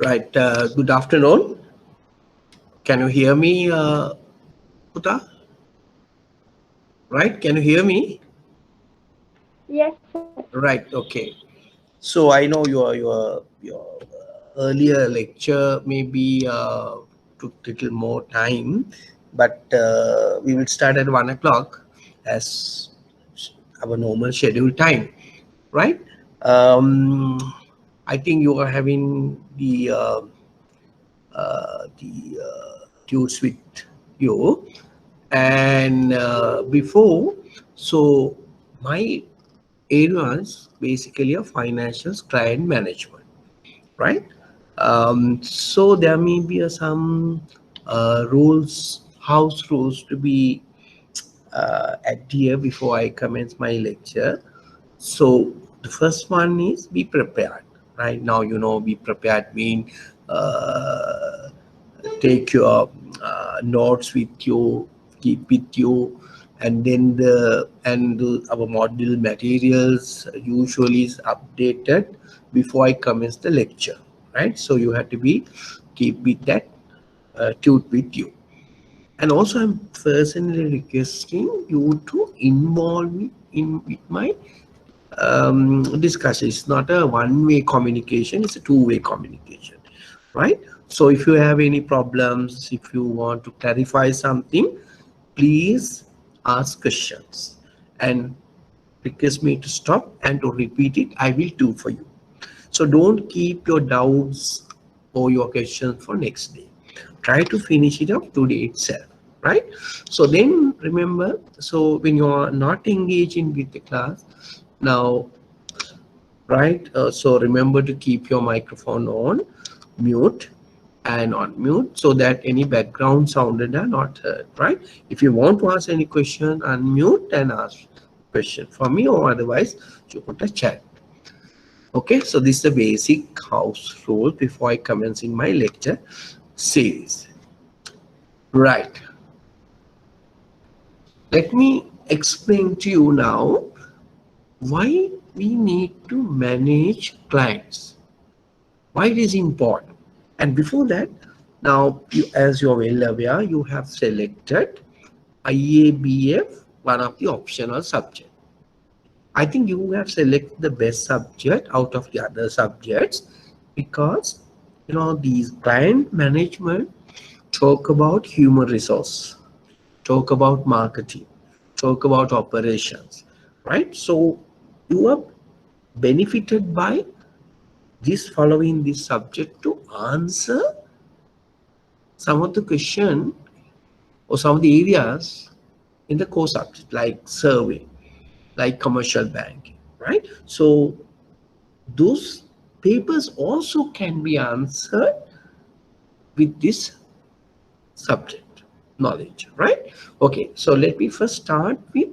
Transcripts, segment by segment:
Right. Good afternoon. Can you hear me, Puta? Right? Can you hear me? Yes, sir. Right. Okay. So I know your earlier lecture maybe took little more time, but we will start at 1 o'clock as our normal schedule time. Right. Um, I think you are having tunes with you. And before, so my area is basically a financial client management, right? So there may be some rules, house rules to be adhere before I commence my lecture. So the first one is be prepared. Right now, be prepared mean uh, take your notes with you, keep with you, and then our module materials usually is updated before I commence the lecture, right? So you have to be keep with that tute with you. And also, I'm personally requesting you to involve me in with my discussion. It's not a one-way communication; it's a two-way communication, right? So, if you have any problems, if you want to clarify something, please ask questions and request me to stop and to repeat it. I will do for you. So don't keep your doubts or your questions for next day. Try to finish it up today itself, right? So then remember, so when you are not engaging with the class, now, right? So remember to keep your microphone on mute and on mute so that any background sounded are not heard, right? If you want to ask any question, unmute and ask question for me, or otherwise you put a chat. Okay, so this is the basic house rule before I commence in my lecture series. Right. Let me explain to you now why we need to manage clients. Why it is important. And before that, now as you're well aware, you have selected IABF, one of the optional subjects. I think you have selected the best subject out of the other subjects because these client management talk about human resource, talk about marketing, talk about operations, right? So you are benefited by this following this subject to answer some of the question or some of the areas in the core subject like survey, like commercial banking, right? So those papers also can be answered with this subject knowledge, right? Okay, so let me first start with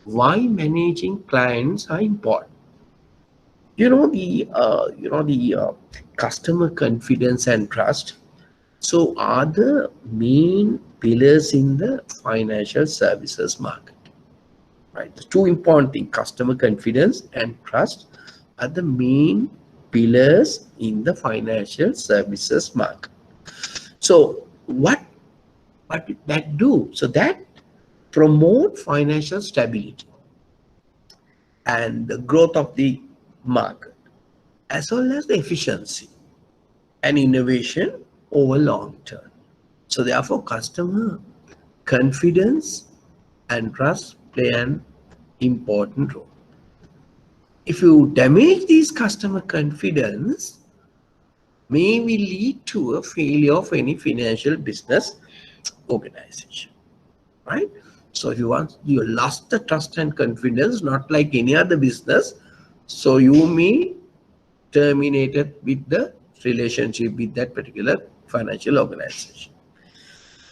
why managing clients are important. The customer confidence and trust, so are the main pillars in the financial services market, right? The two important things, customer confidence and trust, are the main pillars in the financial services market. So what did that do? So that promote financial stability and the growth of the market, as well as the efficiency and innovation over long term. So therefore, customer confidence and trust play an important role. If you damage these customer confidence, may will lead to a failure of any financial business organization, right? So if you lost the trust and confidence, not like any other business, so you may terminate it with the relationship with that particular financial organization.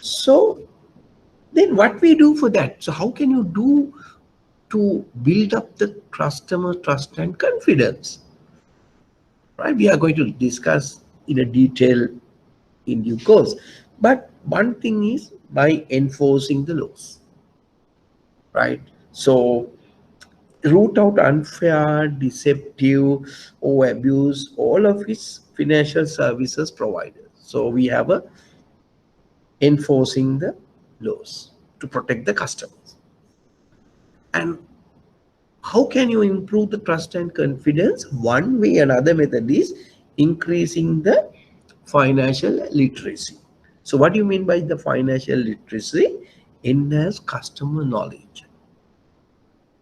So then what we do for that? So how can you do to build up the customer trust and confidence? Right? We are going to discuss in a detail in due course. But one thing is by enforcing the laws, right? So root out unfair, deceptive, or abuse, all of its financial services providers. So we have a enforcing the laws to protect the customers. And how can you improve the trust and confidence? One way, another method is increasing the financial literacy. So what do you mean by the financial literacy? Enhance customer knowledge.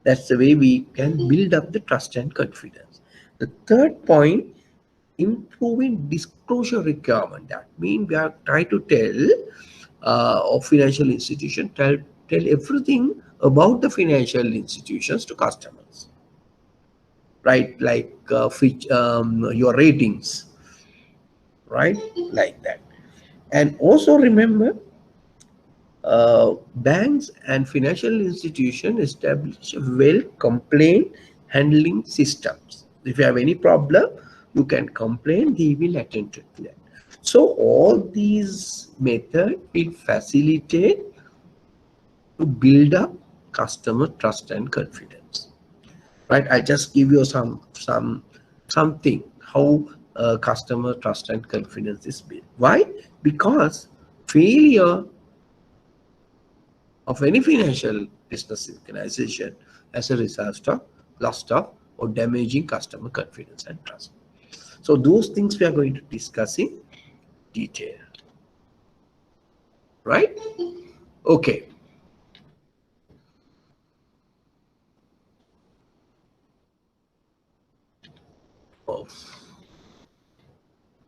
That's the way we can build up the trust and confidence. The third point, improving disclosure requirement. That means we are trying to tell of financial institution, tell everything about the financial institutions to customers, right? Like your ratings, right? Like that. And also remember, banks and financial institutions establish well complaint handling systems. If you have any problem, you can complain, he will attend to that. So all these methods will facilitate to build up customer trust and confidence. Right? I just give you something how customer trust and confidence is built. Why? Because failure of any financial business organization as a result of loss of or damaging customer confidence and trust. So those things we are going to discuss in detail. Right? Okay. Oh,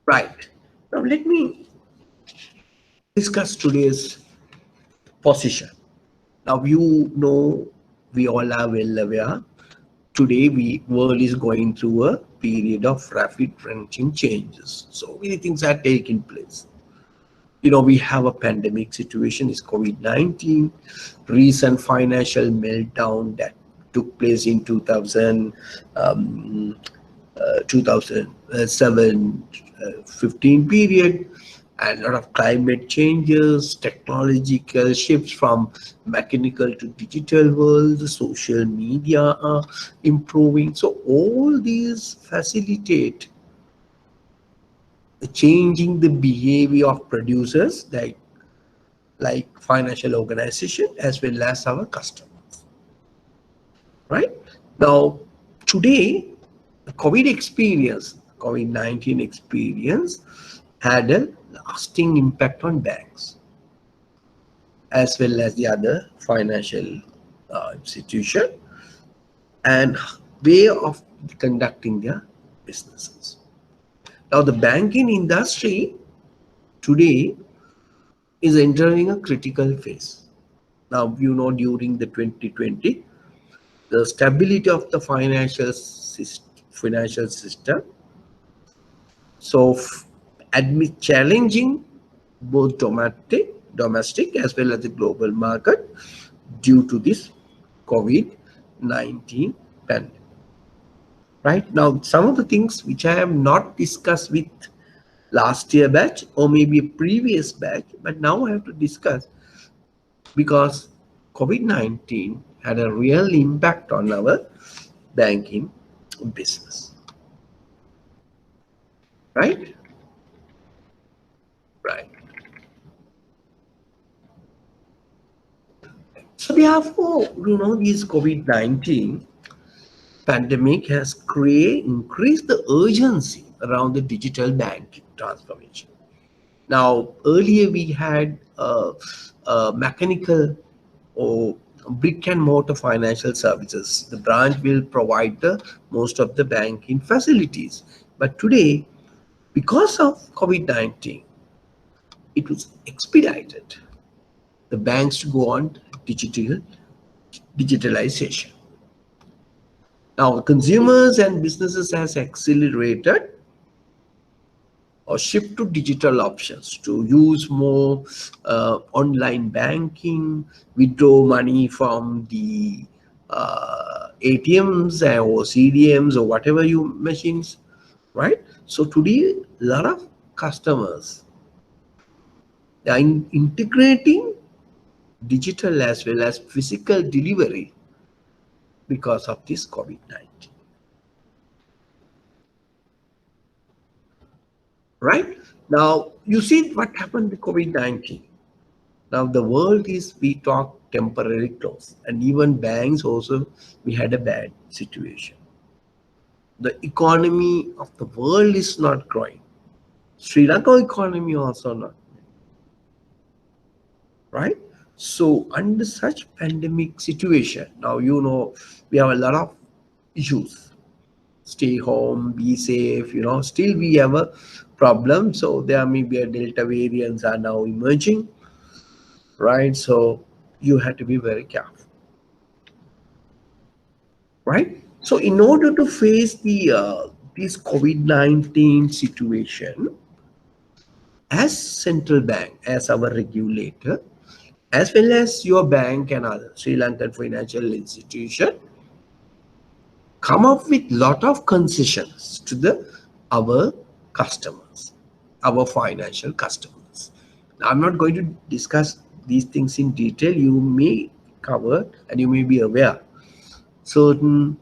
right. Now let me discuss today's position. Now you know, we all are well aware. Today, world is going through a period of rapid wrenching changes. So many things are taking place. You know, we have a pandemic situation, is COVID-19, recent financial meltdown that took place in 2007 15 period, and a lot of climate changes, technological shifts from mechanical to digital world, the social media are improving. So all these facilitate changing the behavior of producers like financial organization as well as our customers. Right? Now, today, the COVID-19 experience had a lasting impact on banks as well as the other financial institution and way of conducting their businesses. Now, the banking industry today is entering a critical phase. Now, you know, during the 2020, the stability of the financial system, so admit challenging both domestic as well as the global market due to this COVID-19 pandemic. Right now, some of the things which I have not discussed with last year batch or maybe a previous batch, but now I have to discuss because COVID-19 had a real impact on our banking business. Right? Right. So therefore, you know, this COVID-19 pandemic has increased the urgency around the digital banking transformation. Now, earlier we had mechanical or brick and mortar financial services. The branch will provide the most of the banking facilities. But today, because of COVID-19, it was expedited. The banks to go on digitalization. Now, consumers and businesses has accelerated or shift to digital options to use more online banking, withdraw money from the ATMs or CDMs or whatever you machines, right? So today, a lot of customers are integrating digital as well as physical delivery because of this COVID-19. right? Now, you see what happened with COVID-19. Now, the world is, we talk temporary close, and even banks also, we had a bad situation. The economy of the world is not growing. Sri Lanka economy also not, right? So under such pandemic situation, now we have a lot of issues. Stay home, be safe, still we have a problem. So there may be a Delta variants are now emerging, right? So you have to be very careful, right? So in order to face this COVID-19 situation, as central bank, as our regulator, as well as your bank and other Sri Lankan financial institution, come up with lot of concessions to the our customers, our financial customers. Now, I'm not going to discuss these things in detail. You may cover and you may be aware certain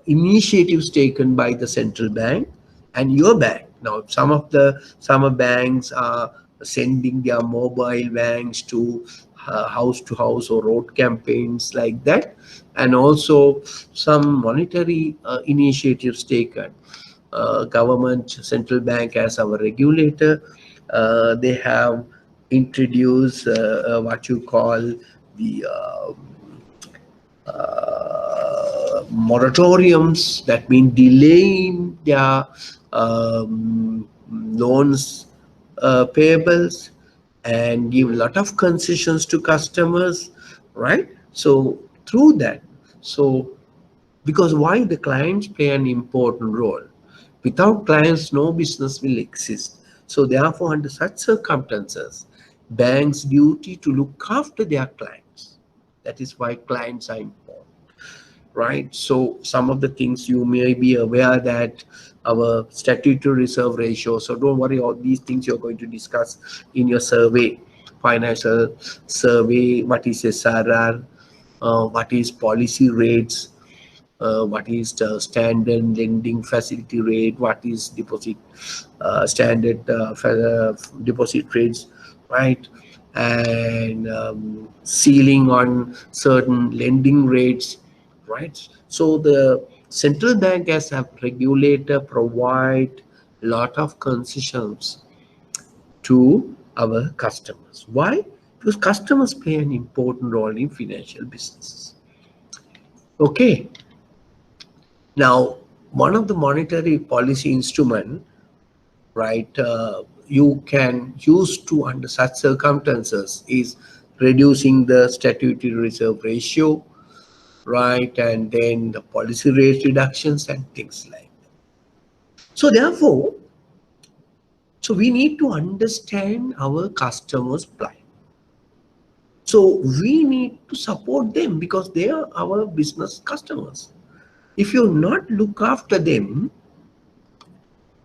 initiatives taken by the central bank and your bank. Now, some banks are sending their mobile vans to house or road campaigns like that, and also some monetary initiatives taken. Government, central bank as our regulator, they have introduced what you call the moratoriums, that mean delaying their loans payables, and give a lot of concessions to customers, right? So through that, so because why, the clients play an important role. Without clients, no business will exist. So therefore, under such circumstances, banks' duty to look after their clients. That is why clients are important, right? So some of the things you may be aware that our statutory reserve ratio. So don't worry, all these things you're going to discuss in your survey, financial survey. What is SRR? What is policy rates? What is the standard lending facility rate? What is deposit standard deposit rates, right? And ceiling on certain lending rates, right? So the central bank as a regulator provide lot of concessions to our customers. Why? Because customers play an important role in financial businesses. Okay. Now, one of the monetary policy instrument, right, you can use to under such circumstances is reducing the statutory reserve ratio, right, and then the policy rate reductions and things like that. So therefore, so we need to understand our customers' plight. So we need to support them because they are our business customers. If you not look after them,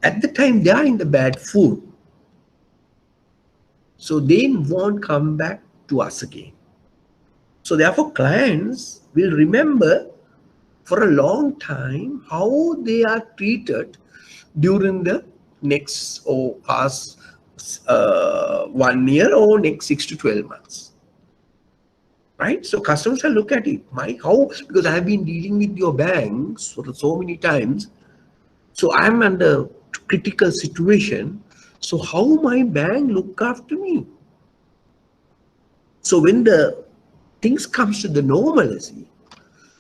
at the time they are in the bad food, so they won't come back to us again. So therefore clients will remember for a long time how they are treated during the next or past 1 year or next 6 to 12 months, right? So customers will look at it, my how, because I have been dealing with your banks for so many times, so I'm under critical situation, so how my bank look after me. So when the things comes to the normalcy,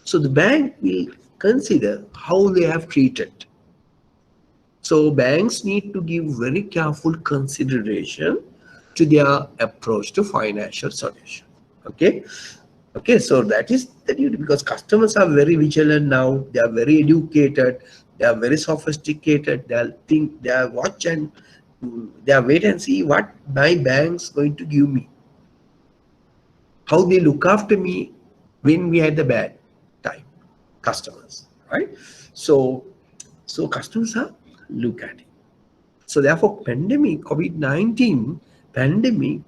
so the bank will consider how they have treated. So banks need to give very careful consideration to their approach to financial solution. Okay. Okay, so that is the duty, because customers are very vigilant now. They are very educated. They are very sophisticated. They'll think, they'll watch and they'll wait and see what my bank's going to give me, how they look after me when we had the bad time, customers, right? So customers are look at it. So therefore pandemic, COVID-19 pandemic,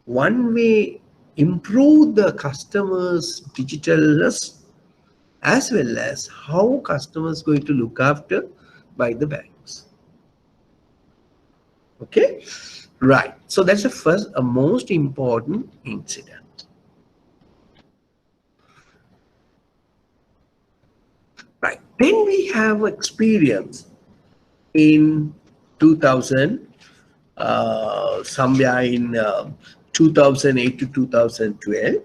one way improve the customers digitalness, as well as how customers going to look after by the banks. Okay, right. So that's the first, a most important incident. Right. Then we have experience in 2000, somewhere in 2008 to 2012,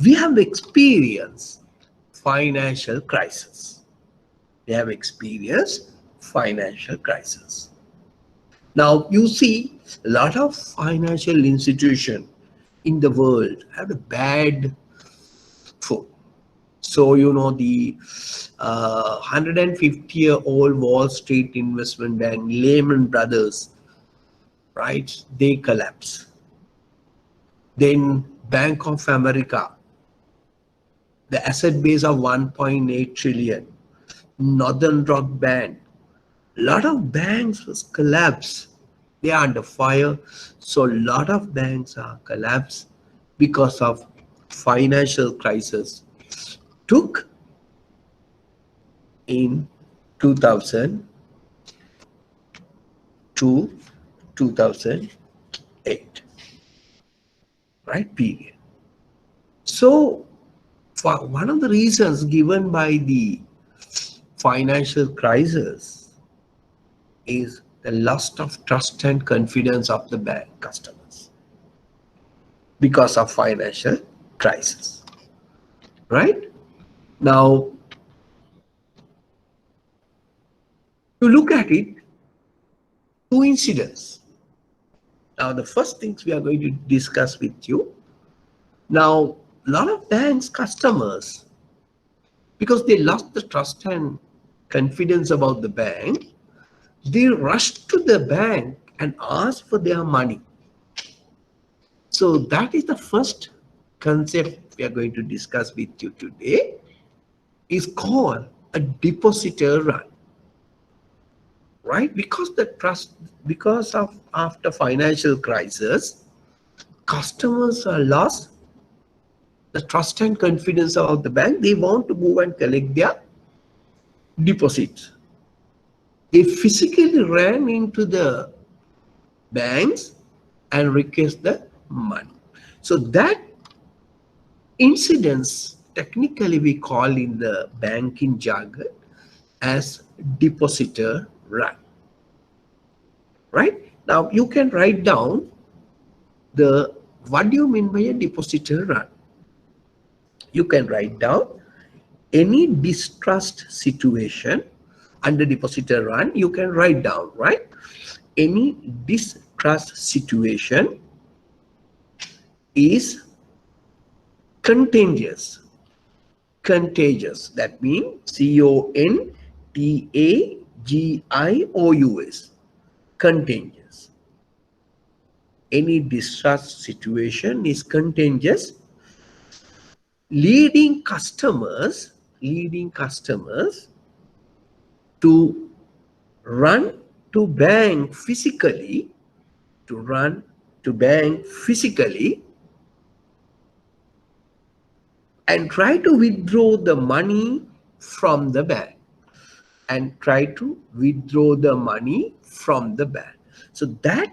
we have experienced financial crisis. We have experienced financial crisis. Now you see a lot of financial institution in the world have a bad foot. So you know the 150-year-old Wall Street investment bank, Lehman Brothers, right? They collapse. Then Bank of America, the asset base of 1.8 trillion. Northern Rock Bank, a lot of banks was collapsed. They are under fire. So a lot of banks are collapsed because of financial crisis took in 2000 to 2008, right period. So for one of the reasons given by the financial crisis is the loss of trust and confidence of the bank customers because of financial crisis, right? Now, to look at it, two incidents. Now, the first things we are going to discuss with you. Now, a lot of banks customers, because they lost the trust and confidence about the bank, they rushed to the bank and asked for their money. So that is the first concept we are going to discuss with you today, is called a depositor run, right? Because the trust, because of after financial crisis, customers are lost the trust and confidence of the bank. They want to go and collect their deposits. They physically ran into the banks and request the money. So that incidents technically we call in the banking jargon as depositor run. Right? Now you can write down the what do you mean by a depositor run? You can write down any distrust situation under depositor run. You can write down, right? Any distrust situation is contagious. Contagious. That means contagious. Contagious. Any distrust situation is contagious, leading customers to run to bank physically, to run to bank physically and try to withdraw the money from the bank, and try to withdraw the money from the bank. So that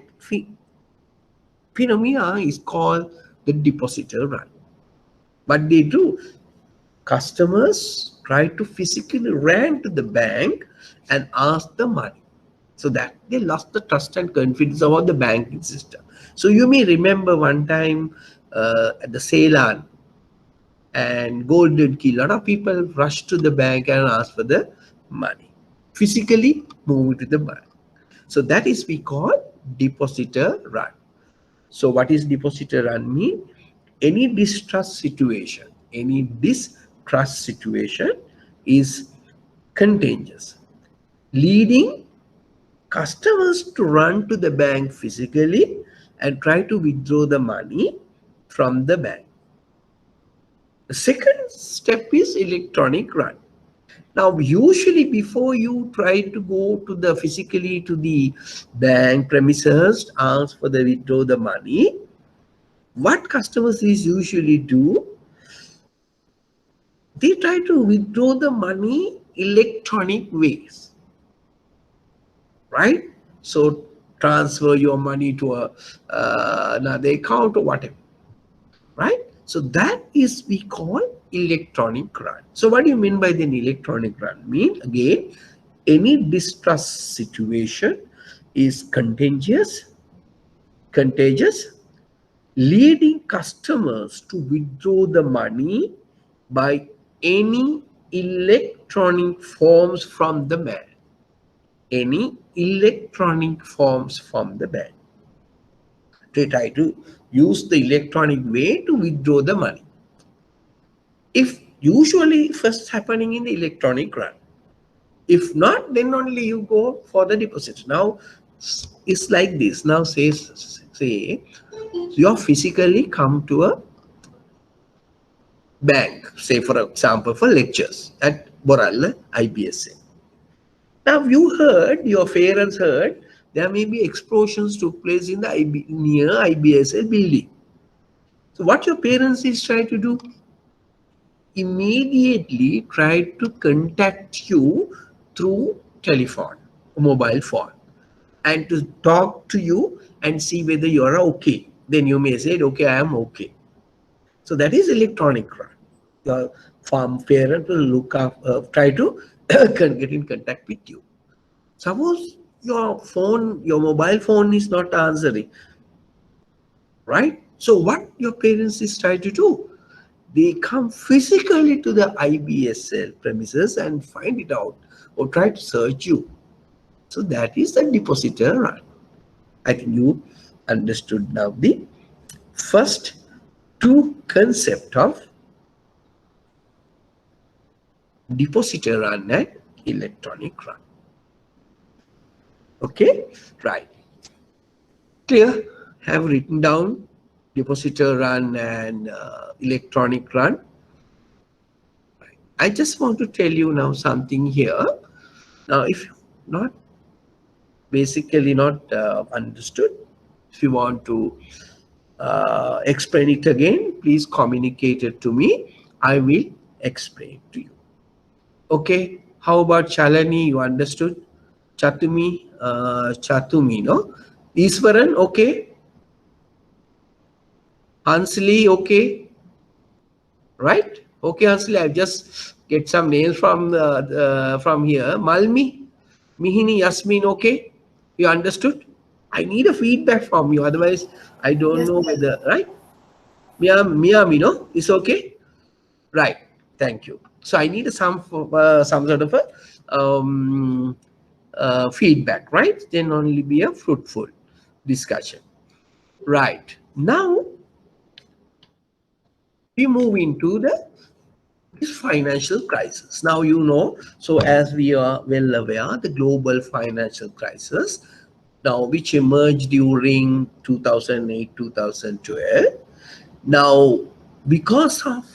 phenomena is called the depositor run. What they do, customers try to physically run to the bank and ask the money, so that they lost the trust and confidence about the banking system. So you may remember one time at the Ceylon and Golden Key, a lot of people rushed to the bank and asked for the money, physically move to the bank. So that is we call depositor run. So what is depositor run mean? Any distrust situation is contagious, leading customers to run to the bank physically and try to withdraw the money from the bank. The second step is electronic run. Now, usually before you try to go to the physically to the bank premises, ask for the withdraw the money, what customers is usually do, they try to withdraw the money electronic ways, right? So transfer your money to another account or whatever, right? So that is we call electronic run. So what do you mean by an electronic run? Mean again, any distrust situation is contagious, leading customers to withdraw the money by any electronic forms from the bank. Any electronic forms from the bank. They try to use the electronic way to withdraw the money. If usually first happening in the electronic run. If not, then only you go for the deposit. Now it's like this. Now say you physically come to a bank, say for example for lectures at Boralla IBSA. Now you heard, your parents heard, there may be explosions took place in the near IBSA building. So what your parents is trying to do? Immediately try to contact you through telephone, mobile phone, and to talk to you and see whether you are okay. Then you may say, okay, I am okay. So that is electronic run. Your farm parent will look up, try to get in contact with you. Suppose your phone, your mobile phone is not answering, right? So what your parents is trying to do? They come physically to the IBSL premises and find it out or try to search you. So that is the depositor run. I think you understood now the first two concept of depositor run and electronic run. Okay, right. Clear? Have written down depositor run and electronic run. Right. I just want to tell you now something here. Now, if you not basically not understood, if you want to explain it again, please communicate it to me. I will explain to you. Okay. How about Chalani? You understood? Chatumi, no? Iswaran, okay. Hansli, okay. Right? Okay, Hansli, I've just get some names from from here. Malmi, Mihini, Yasmin, okay. You understood? I need a feedback from you. Otherwise, I don't know whether, right? Miami, no? It's okay? Right. Thank you. So I need some sort of a feedback, right? Then only be a fruitful discussion. Right. Now we move into this financial crisis. Now you know, so as we are well aware, the global financial crisis now which emerged during 2008, 2012. Now, because of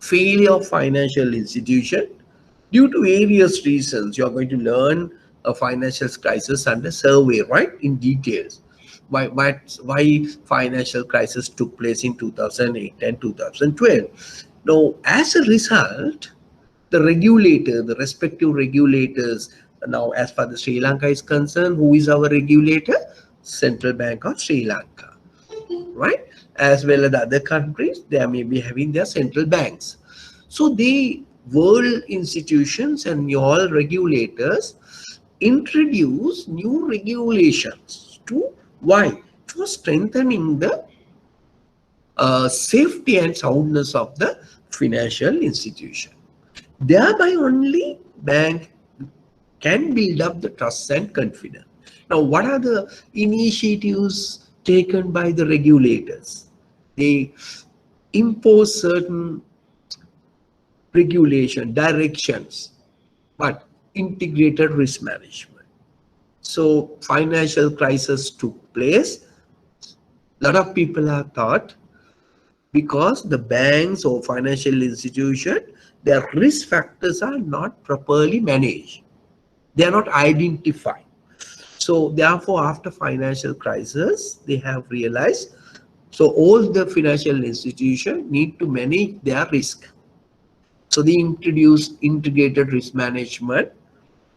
failure of financial institution, due to various reasons, you are going to learn a financial crisis under survey, right, in details. Why financial crisis took place in 2008 and 2012. Now, as a result, the regulator, the respective regulators, now as far as Sri Lanka is concerned, who is our regulator? Central Bank of Sri Lanka, right? As well as other countries, they may be having their central banks. So the world institutions and all regulators introduce new regulations to why? For strengthening the safety and soundness of the financial institution. Thereby only bank can build up the trust and confidence. Now, what are the initiatives taken by the regulators? They impose certain regulation, directions, but integrated risk management. So financial crisis took place. A lot of people have thought because the banks or financial institution, their risk factors are not properly managed. They are not identified. So therefore, after financial crisis, they have realized, so all the financial institutions need to manage their risk. So they introduced integrated risk management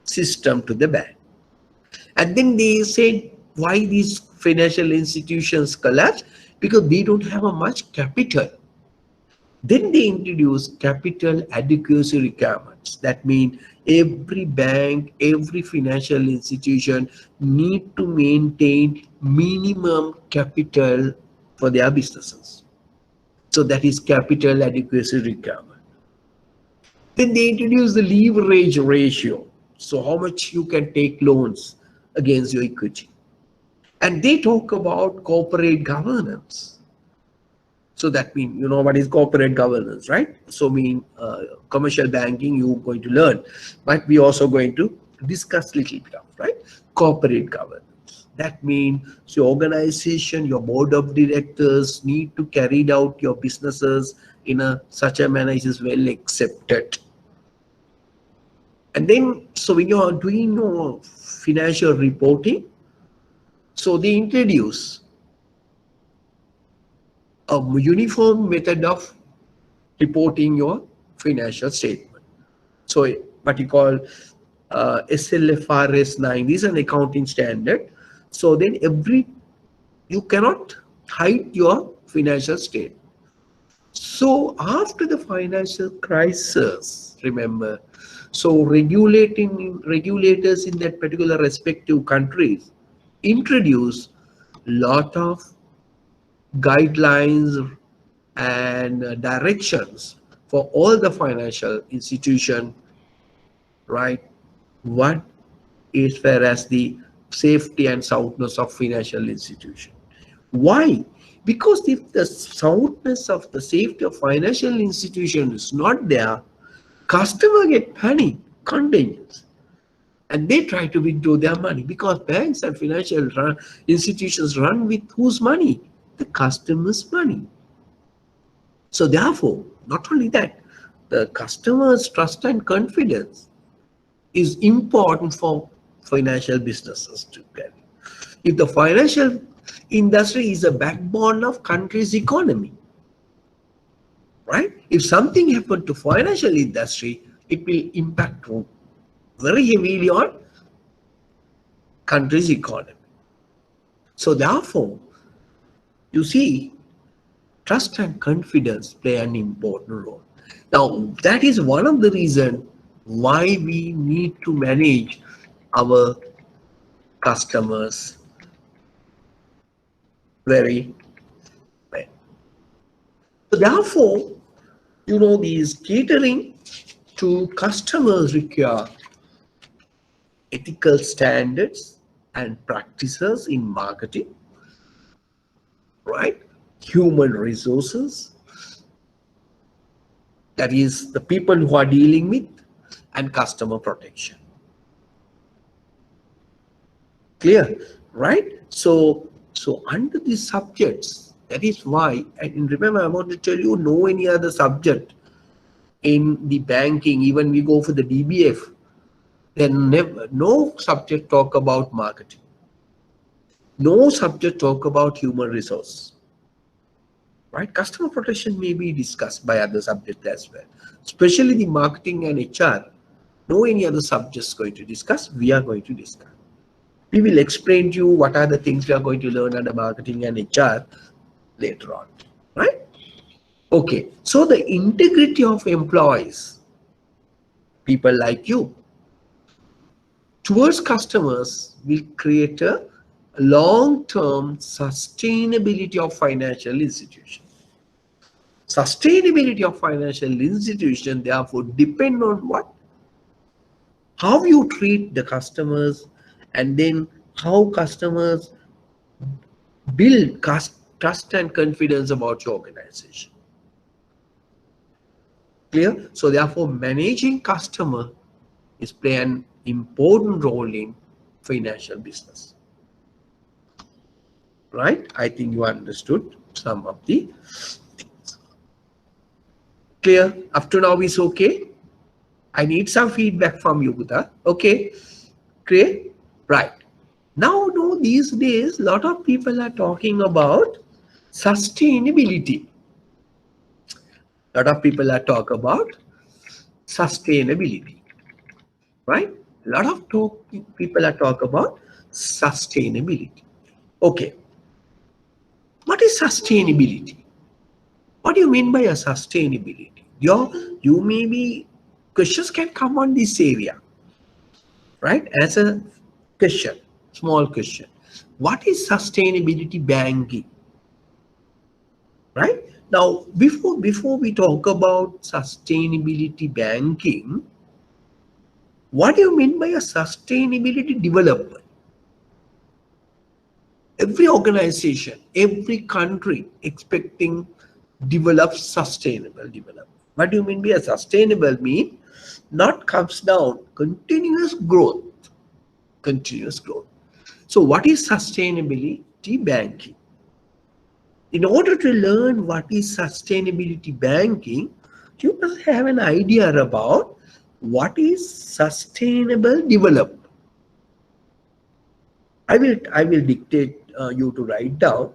system to the bank. And then they said Why these financial institutions collapse? Because they don't have a much capital. Then they introduce capital adequacy requirements. That means every bank, every financial institution need to maintain minimum capital for their businesses. So that is capital adequacy requirement. Then they introduce the leverage ratio. So how much you can take loans against your equity. And they talk about corporate governance. So that means, you know what is corporate governance, right? So mean commercial banking you're going to learn, but we also going to discuss little bit of, right? Corporate governance. That means your organization, your board of directors need to carry out your businesses in a such a manner is well accepted. And then, so when you are doing your financial reporting, so they introduce a uniform method of reporting your financial statement. So what you call SLFRS 9 is an accounting standard. So then you cannot hide your financial statement. So after the financial crisis, remember, so regulators in that particular respective countries introduce lot of guidelines and directions for all the financial institution, right? What is fair as the safety and soundness of financial institution. Why? Because if the soundness of the safety of financial institution is not there, customer get panic, contagious, and they try to withdraw their money because banks and financial institutions run with whose money? The customer's money. So therefore, not only that, the customer's trust and confidence is important for financial businesses to get. If the financial industry is a backbone of country's economy, right? If something happened to financial industry, it will impact very heavily on country's economy. So therefore, you see, trust and confidence play an important role. Now, that is one of the reasons why we need to manage our customers very well. So therefore, you know, these catering to customers require ethical standards and practices in marketing, right? Human resources, that is the people who are dealing with, and customer protection. Clear, right? So under these subjects, that is why, and remember, I want to tell you, no any other subject in the banking, even we go for the DBF, then never, no subject talk about marketing. No subject talk about human resource. Right? Customer protection may be discussed by other subjects as well. Especially the marketing and HR. No any other subjects going to discuss. We are going to discuss. We will explain to you what are the things we are going to learn under marketing and HR later on. Right? Okay. So the integrity of employees, people like you, towards customers will create a long-term sustainability of financial institutions. Sustainability of financial institution therefore depend on what? How you treat the customers, and then how customers build trust and confidence about your organization. Clear? So therefore managing customer is play an important role in financial business. Right? I think you understood some of the things. Clear? Up to now is okay? I need some feedback from you, Buddha. Okay? Clear? Right. Now, no, these days, a lot of people are talking about sustainability. A lot of people are talking about sustainability. Right? A lot of people are talking about sustainability. Okay, what is sustainability? What do you mean by a sustainability? You maybe questions can come on this area, right? As a question, small question. What is sustainability banking? Right? Now, before we talk about sustainability banking, what do you mean by a sustainability development? Every organization, every country expecting develop sustainable development. What do you mean by a sustainable mean? Not comes down, continuous growth, continuous growth. So what is sustainability banking? In order to learn what is sustainability banking, you must have an idea about what is sustainable development. I will dictate you to write down.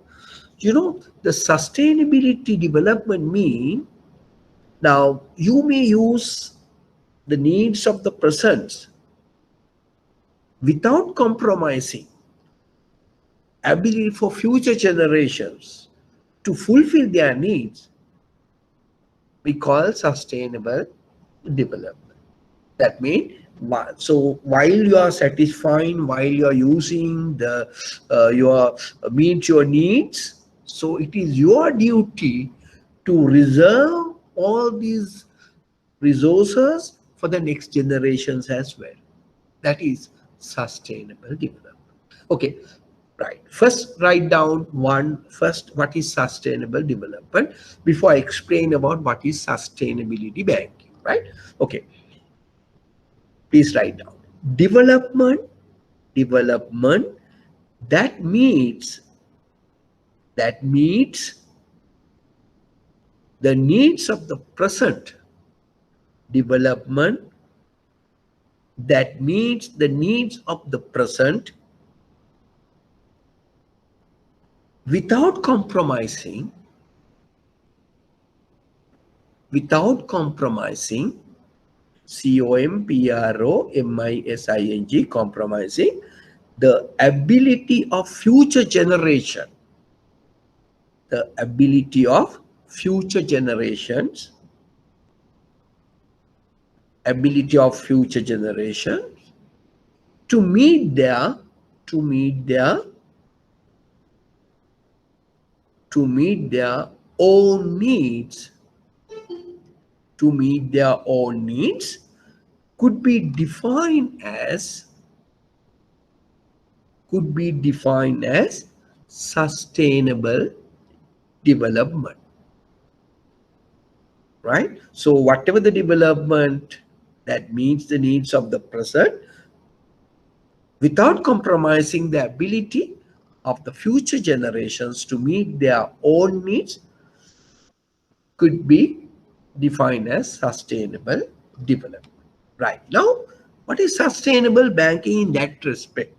You know, the sustainability development mean, now you may use the needs of the present without compromising ability for future generations to fulfill their needs. We call sustainable development. That means, so while you are satisfying, while you are using the your meet your needs, so it is your duty to reserve all these resources for the next generations as well. That is sustainable development. Okay, right. First, write down first what is sustainable development before I explain about what is sustainability banking. Right? Okay. Please write down. Development that meets the needs of the present. Development that meets the needs of the present without compromising compromising the ability of future generation, the ability of future generations, ability of future generations to meet their own needs, could be defined as sustainable development. Right? So whatever the development that meets the needs of the present without compromising the ability of the future generations to meet their own needs could be defined as sustainable development. Right. Now, what is sustainable banking in that respect?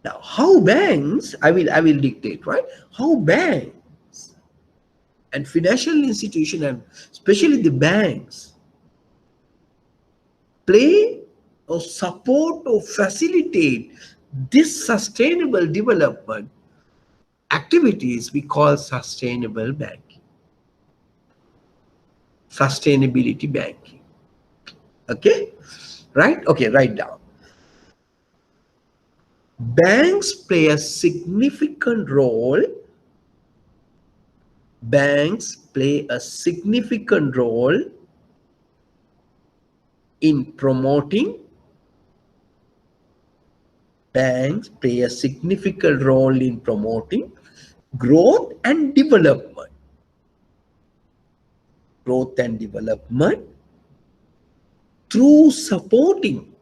Now, how banks, I will dictate, right? How banks and financial institutions, and especially the banks, play or support or facilitate this sustainable development activities we call sustainable banking, sustainability banking. Okay, right? Okay, write down. Banks play a significant role. Banks play a significant role in promoting. Banks play a significant role in promoting growth and development. Growth and development through supporting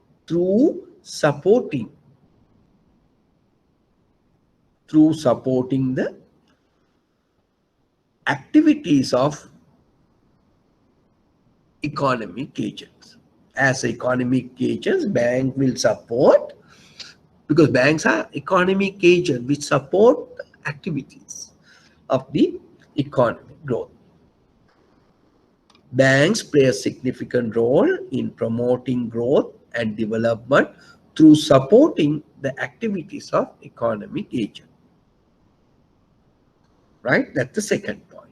the activities of economic agents. As economic agents, bank will support, because banks are economic agents which support activities of the economic growth. Banks play a significant role in promoting growth and development through supporting the activities of economic agent. Right? That's the second point.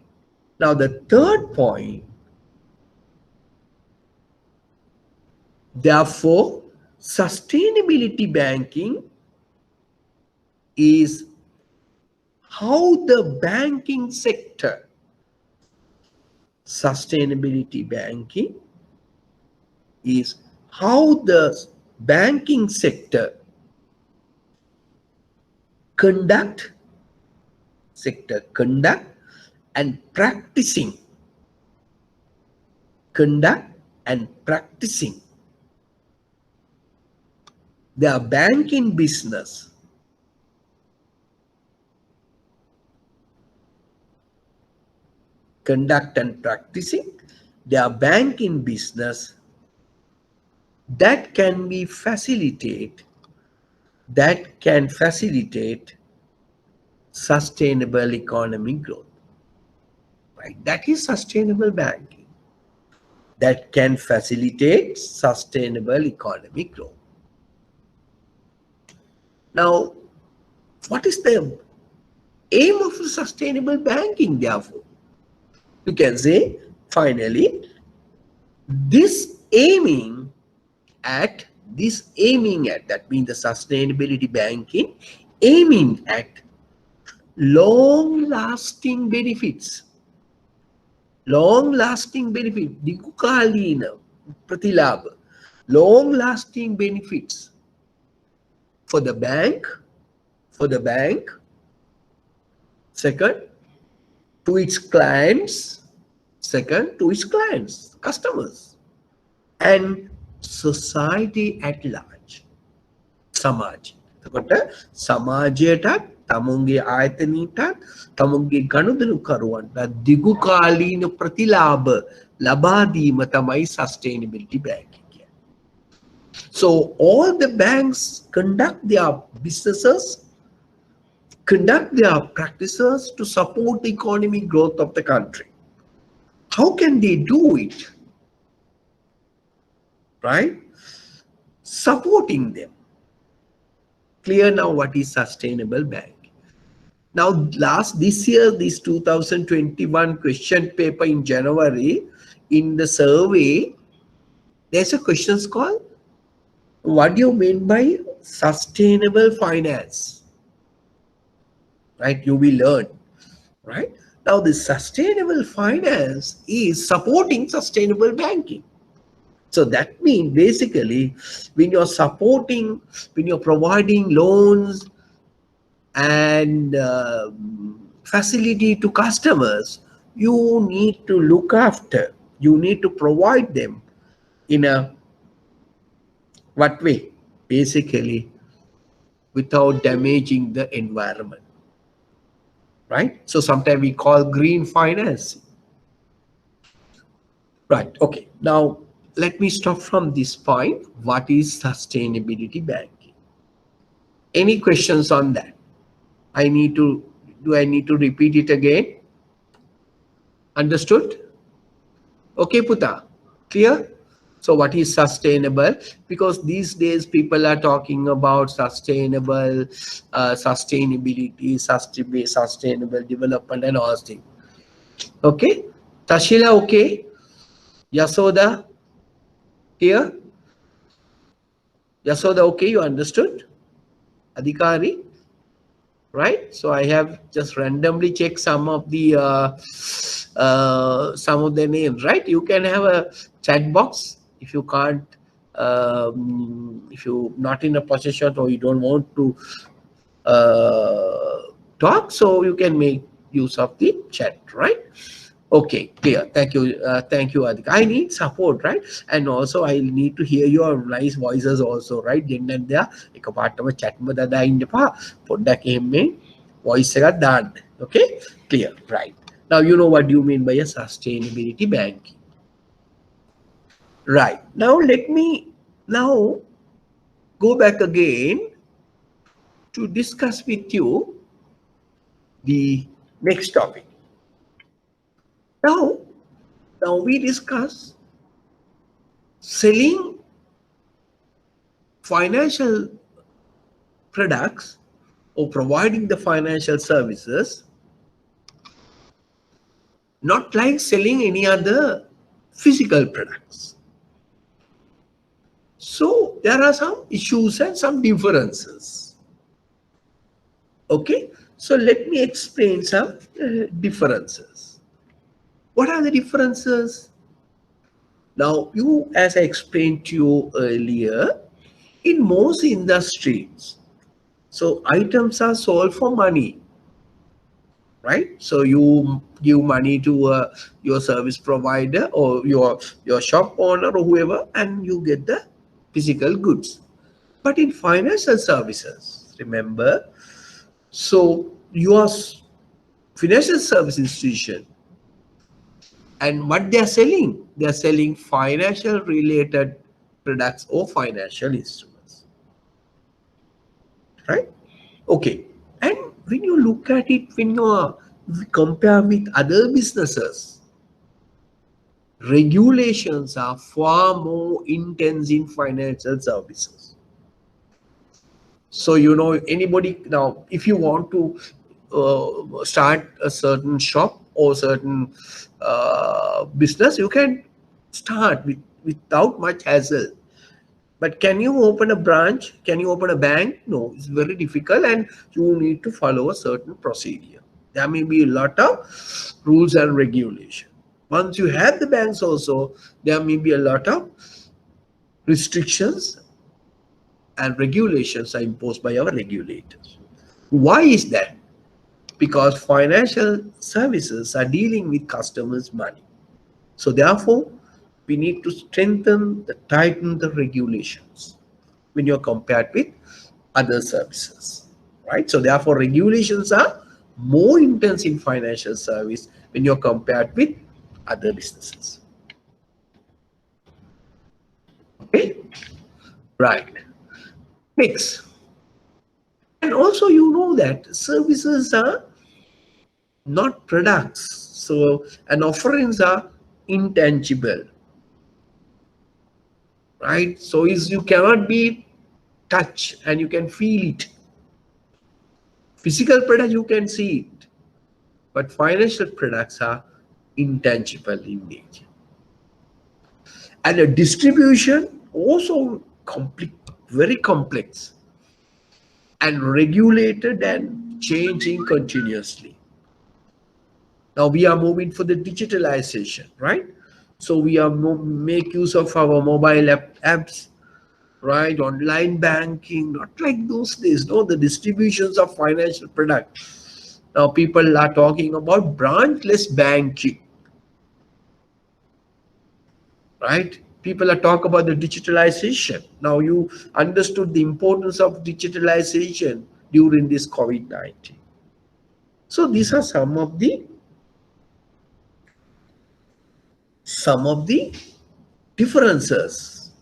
Now the third point, therefore, sustainability banking is how the banking sector, sustainability banking is how the banking sector conduct and practicing their banking business conduct and practicing their banking business that can facilitate sustainable economic growth. Right? That is sustainable banking that can facilitate sustainable economic growth. Now, what is the aim of sustainable banking, therefore? You can say, finally, this aiming at, that means the sustainability banking, aiming at long-lasting benefits, dikukalina pratilabha, long-lasting benefits for the bank, second, to its clients, customers, and society at large. Samaj. එතකොට සමාජයටත් තමුන්ගේ ආයතනීටත් තමුන්ගේ ගනුදෙනුකරුවන්ට දිගු කාලීන ප්‍රතිලාභ ලබා දීම තමයි sustainability banking. So all the banks conduct their businesses, conduct their practices to support the economic growth of the country. How can they do it? Right? Supporting them. Clear now what is sustainable bank. Now this year, this 2021 question paper in January, in the survey, there's a question called, what do you mean by sustainable finance? Right? You will learn. Right? Now the sustainable finance is supporting sustainable banking. So that means basically when you're providing loans and facility to customers, you need to look after, you need to provide them in a what way? Basically without damaging the environment. Right? So sometimes we call green financing. Right. Okay. Now let me stop from this point. What is sustainability banking? Any questions on that? Do I need to repeat it again? Understood? Okay, Puta. Clear? So what is sustainable? Because these days people are talking about sustainability, sustainable development and all things. Okay? Tashila, okay? Yasoda? Here? Yasoda, okay? You understood? Adhikari? Right? So I have just randomly checked some of the names, right? You can have a chat box if you can't, if you're not in a position or you don't want to talk, so you can make use of the chat, right? Okay, clear. Thank you, Adhika. I need support, right? And also I need to hear your nice voices also, right? Then there, එක පාටම chat එක දදා ඉන්න එපා. පොඩ්ඩක් එහෙම voice එකක් දාන්න. Okay, clear, right? Now you know what you mean by a sustainability banking. Right. Now let me go back again to discuss with you the next topic. Now we discuss selling financial products or providing the financial services, not like selling any other physical products. So there are some issues and some differences. Okay, so let me explain some differences. What are the differences? Now, as I explained to you earlier, in most industries, so items are sold for money, right? So you give money to your service provider or your shop owner or whoever, and you get the physical goods. But in financial services, remember, so your financial service institution, and what they are selling financial related products or financial instruments, right? Okay, and when you look at it, when you compare with other businesses, regulations are far more intense in financial services. So, anybody now, if you want to start a certain shop or certain business, you can start without much hassle. But can you open a branch? Can you open a bank? No, it's very difficult, and you need to follow a certain procedure. There may be a lot of rules and regulation. Once you have the banks also, there may be a lot of restrictions and regulations are imposed by our regulators. Why is that? Because financial services are dealing with customers' money. So therefore, we need to tighten the regulations when you're compared with other services, right? So therefore, regulations are more intense in financial service when you're compared with other businesses. Okay, right. Next, and also that services are not products. So, and offerings are intangible, right? So, is you cannot be touch and you can feel it. Physical product you can see it, but financial products are intangible in nature. And a distribution also very complex and regulated and changing continuously. Now we are moving for the digitalization, right? So we are make use of our mobile apps, right? Online banking, not like those days. No, the distributions of financial products. Now people are talking about branchless banking, right? People are talking about the digitalization. Now you understood the importance of digitalization during this COVID-19. So these are some of the differences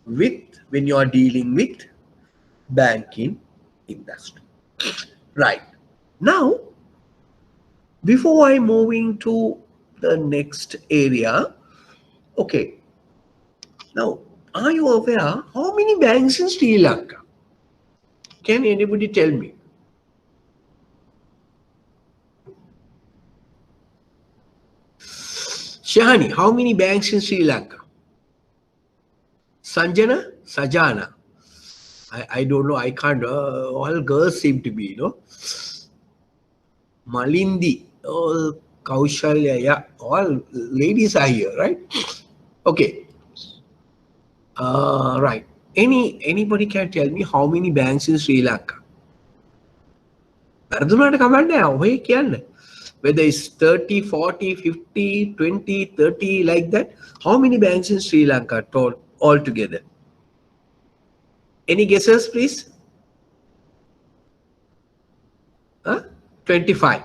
with when you are dealing with banking industry. Right. Now, before I moving to the next area, okay. Now, are you aware how many banks in Sri Lanka? Can anybody tell me? Shahani, how many banks in Sri Lanka? Sanjana? Sajana? I don't know. I can't. All girls seem to be, Malindi, all Kaushalya, yeah, all ladies are here, right? Okay. Right. Anybody can tell me how many banks in Sri Lanka? Whether it's 30, 40, 50, 20, 30, like that. How many banks in Sri Lanka altogether? Any guesses, please? 25.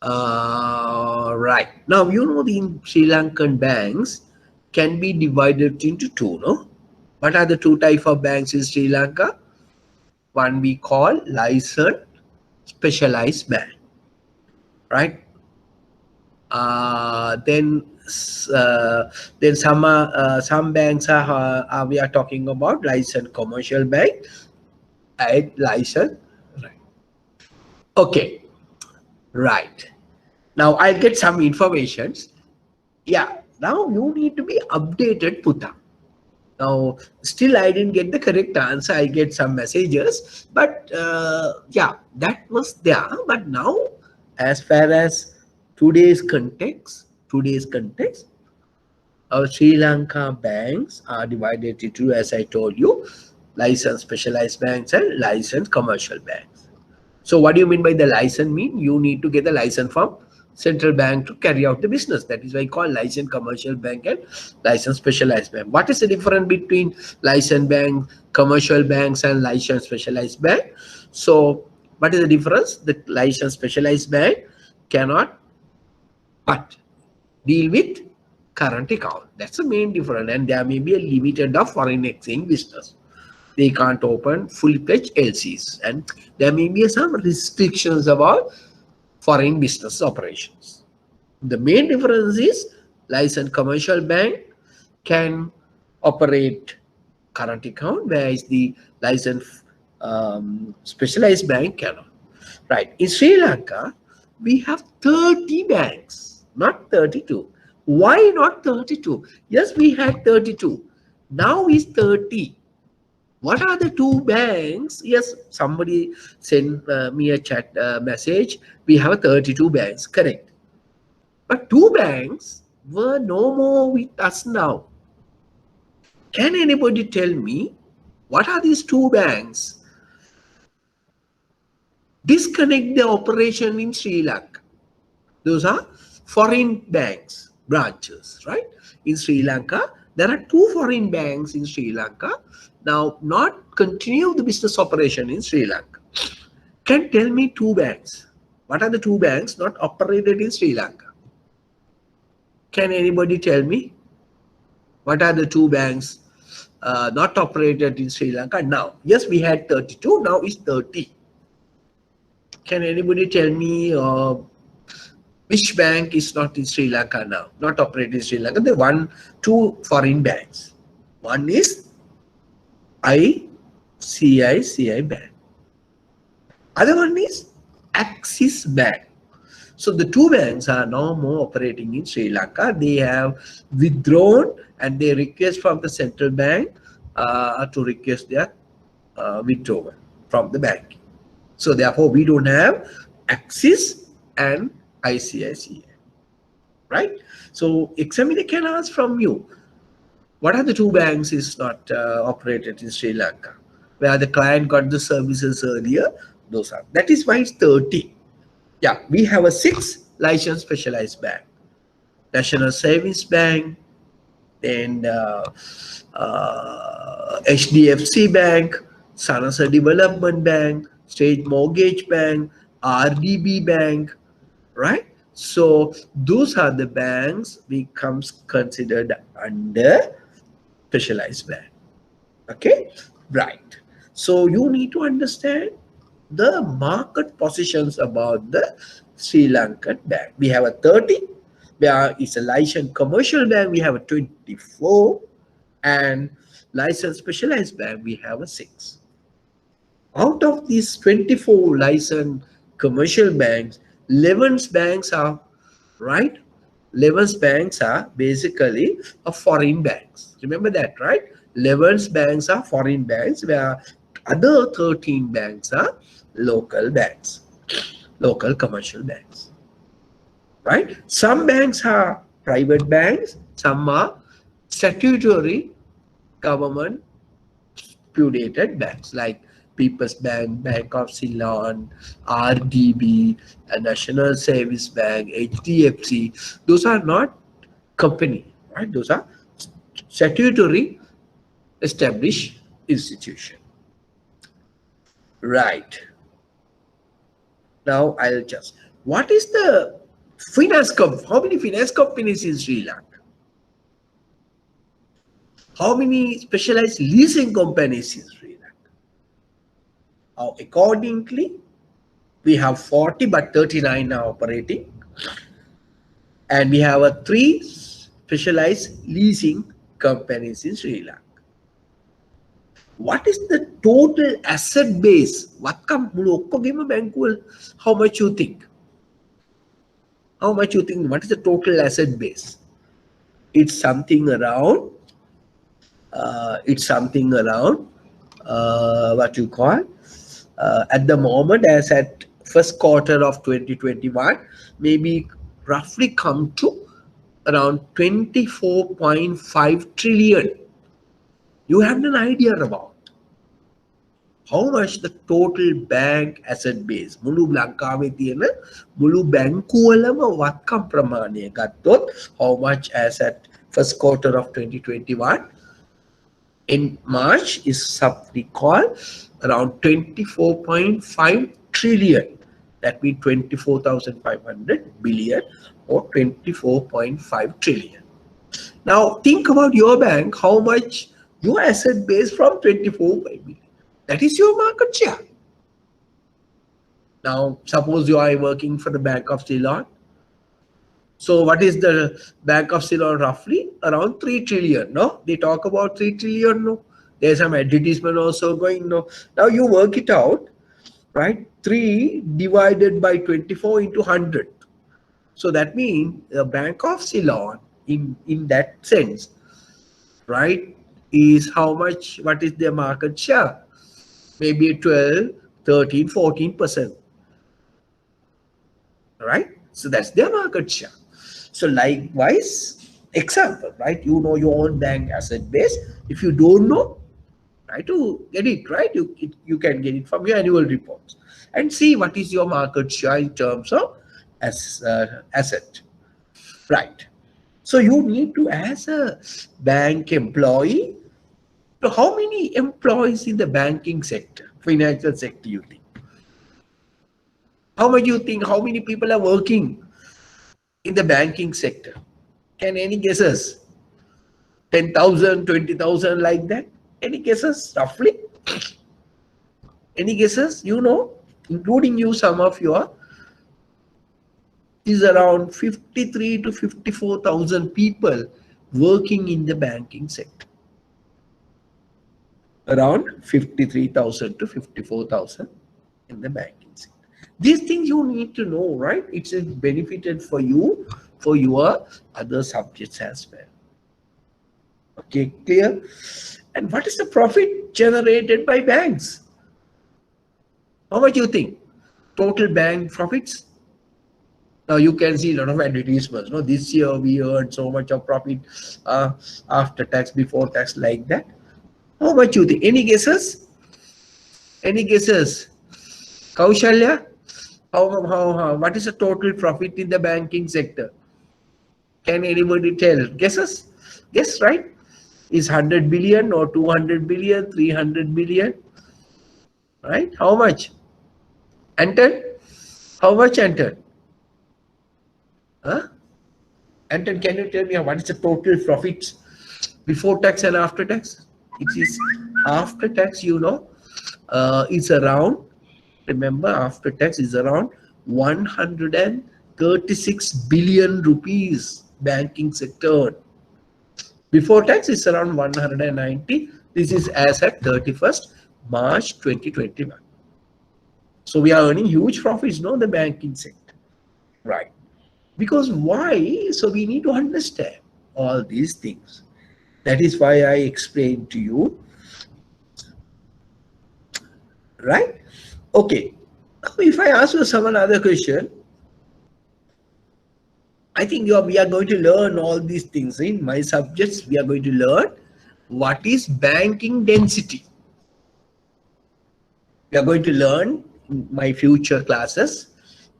Right. Now, the Sri Lankan banks can be divided into two, no? What are the two types of banks in Sri Lanka? One we call licensed specialized bank, right? Then Then some banks are we are talking about licensed commercial bank and license. Right. Okay. Right. Now I'll get some information. Yeah. Now you need to be updated, Puta. Now, still I didn't get the correct answer. I get some messages, but yeah, that was there. But now, as far as today's context, our Sri Lanka banks are divided into, as I told you, licensed specialized banks and licensed commercial banks. So what do you mean by the license mean? You need to get the license from central bank to carry out the business. That is why I call licensed commercial bank and licensed specialized bank. What is the difference between licensed bank, commercial banks and licensed specialized bank? So what is the difference? The licensed specialized bank cannot but deal with current account. That's the main difference. And there may be a limited of foreign exchange business. They can't open fully fledged LCs, and there may be some restrictions about foreign business operations. The main difference is licensed commercial bank can operate current account, whereas the licensed specialized bank cannot. Right. In Sri Lanka, we have 30 banks, not 32. Why not 32? Yes, we had 32. Now is 30. What are the two banks? Yes, somebody sent me a chat message. We have 32 banks, correct. But two banks were no more with us now. Can anybody tell me what are these two banks? Disconnect the operation in Sri Lanka. Those are foreign banks, branches, right? In Sri Lanka, there are two foreign banks in Sri Lanka. Now, not continue the business operation in Sri Lanka. Can tell me two banks. What are the two banks not operated in Sri Lanka? Can anybody tell me? What are the two banks not operated in Sri Lanka now? Yes, we had 32, now it's 30. Can anybody tell me which bank is not in Sri Lanka now? Not operated in Sri Lanka. There are two foreign banks. One is ICICI Bank. Other one is Axis Bank. So the two banks are no more operating in Sri Lanka. They have withdrawn and they request from the central bank to request their withdrawal from the bank. So therefore, we don't have Axis and ICICI, right? So examiner can ask from you, what are the two banks is not operated in Sri Lanka, where the client got the services earlier? Those are. That is why it's 30. Yeah, we have a 6 licensed specialized bank. National Savings Bank, then HDFC Bank, Sanasa Development Bank, State Mortgage Bank, RDB Bank, right? So those are the banks becomes considered under specialized bank. Okay, right. So you need to understand the market positions about the Sri Lankan bank. We have a 30, where it's a licensed commercial bank, we have a 24, and licensed specialized bank, we have a 6. Out of these 24 licensed commercial banks, 11 banks are, right? 11 banks are basically a foreign banks. Remember that, right? 11 banks are foreign banks, where other 13 banks are local banks, local commercial banks, right? Some banks are private banks, some are statutory government regulated banks like People's Bank, Bank of Ceylon, RDB, National Savings Bank, HDFC. Those are not company, right? Those are statutory established institution. Right. Now I'll just, what is the finance company? How many finance companies in Sri Lanka? How many specialized leasing companies in Sri Lanka? Accordingly, we have 40, but 39 are operating. And we have a 3 specialized leasing companies in Sri Lanka. What is the total asset base? What come? How much you think? How much you think? What is the total asset base? It's something around. What you call at the moment, as at first quarter of 2021, maybe roughly come to around 24.5 trillion. You have an idea about how much the total bank asset base මුළු ලංකාවේ තියෙන මුළු බැංකුවලම වත්කම් ප්‍රමාණය ගත්තොත් how much as at first quarter of 2021 in March is something called around 24.5 trillion. That means 24,500 billion or 24.5 trillion. Now think about your bank, how much your asset base from 24 billion. That is your market share. Now, suppose you are working for the Bank of Ceylon. So what is the Bank of Ceylon roughly? Around 3 trillion, no? They talk about 3 trillion, no? There's some advertisement also going, no? Now you work it out, right? 3 divided by 24 into 100. So that means the Bank of Ceylon, in that sense, right, is how much, what is their market share? Maybe 12, 13, 14%. Right? So that's their market share. So likewise, example, right? You know your own bank asset base. If you don't know, try to get it, right? You can get it from your annual reports and see what is your market share in terms of asset. Right. So you need to, as a bank employee, so how many employees in the banking sector, financial sector, you think? How much you think? How many people are working in the banking sector? Can any guesses? 10,000, 20,000, like that? Any guesses, roughly? Any guesses? You know, including you, some of your, is around 53 to 54,000 people working in the banking sector. Around 53,000 to 54,000 in the banking sector. These things you need to know, right? It's benefited for you, for your other subjects as well. Okay, clear? And what is the profit generated by banks? How much you think? Total bank profits? Now you can see a lot of advertisements. No, this year we earned so much of profit after tax, before tax, like that. How much you think? Any guesses? Any guesses? Kaushalya? How, what is the total profit in the banking sector? Can anybody tell? Guesses? Guess, right? Is 100 billion or 200 billion, 300 billion? Right? How much? Anton? How much, Anton? Huh? Anton, can you tell me what is the total profits before tax and after tax? It is after tax, you know, it's around, remember, after tax is around 136 billion rupees banking sector. Before tax is around 190. This is as at 31st March 2021. So we are earning huge profits, no, the banking sector. Right. Because why? So we need to understand all these things. That is why I explained to you. Right? Okay. If I ask you some other question, I think we are going to learn all these things. In my subjects, we are going to learn what is banking density. We are going to learn in my future classes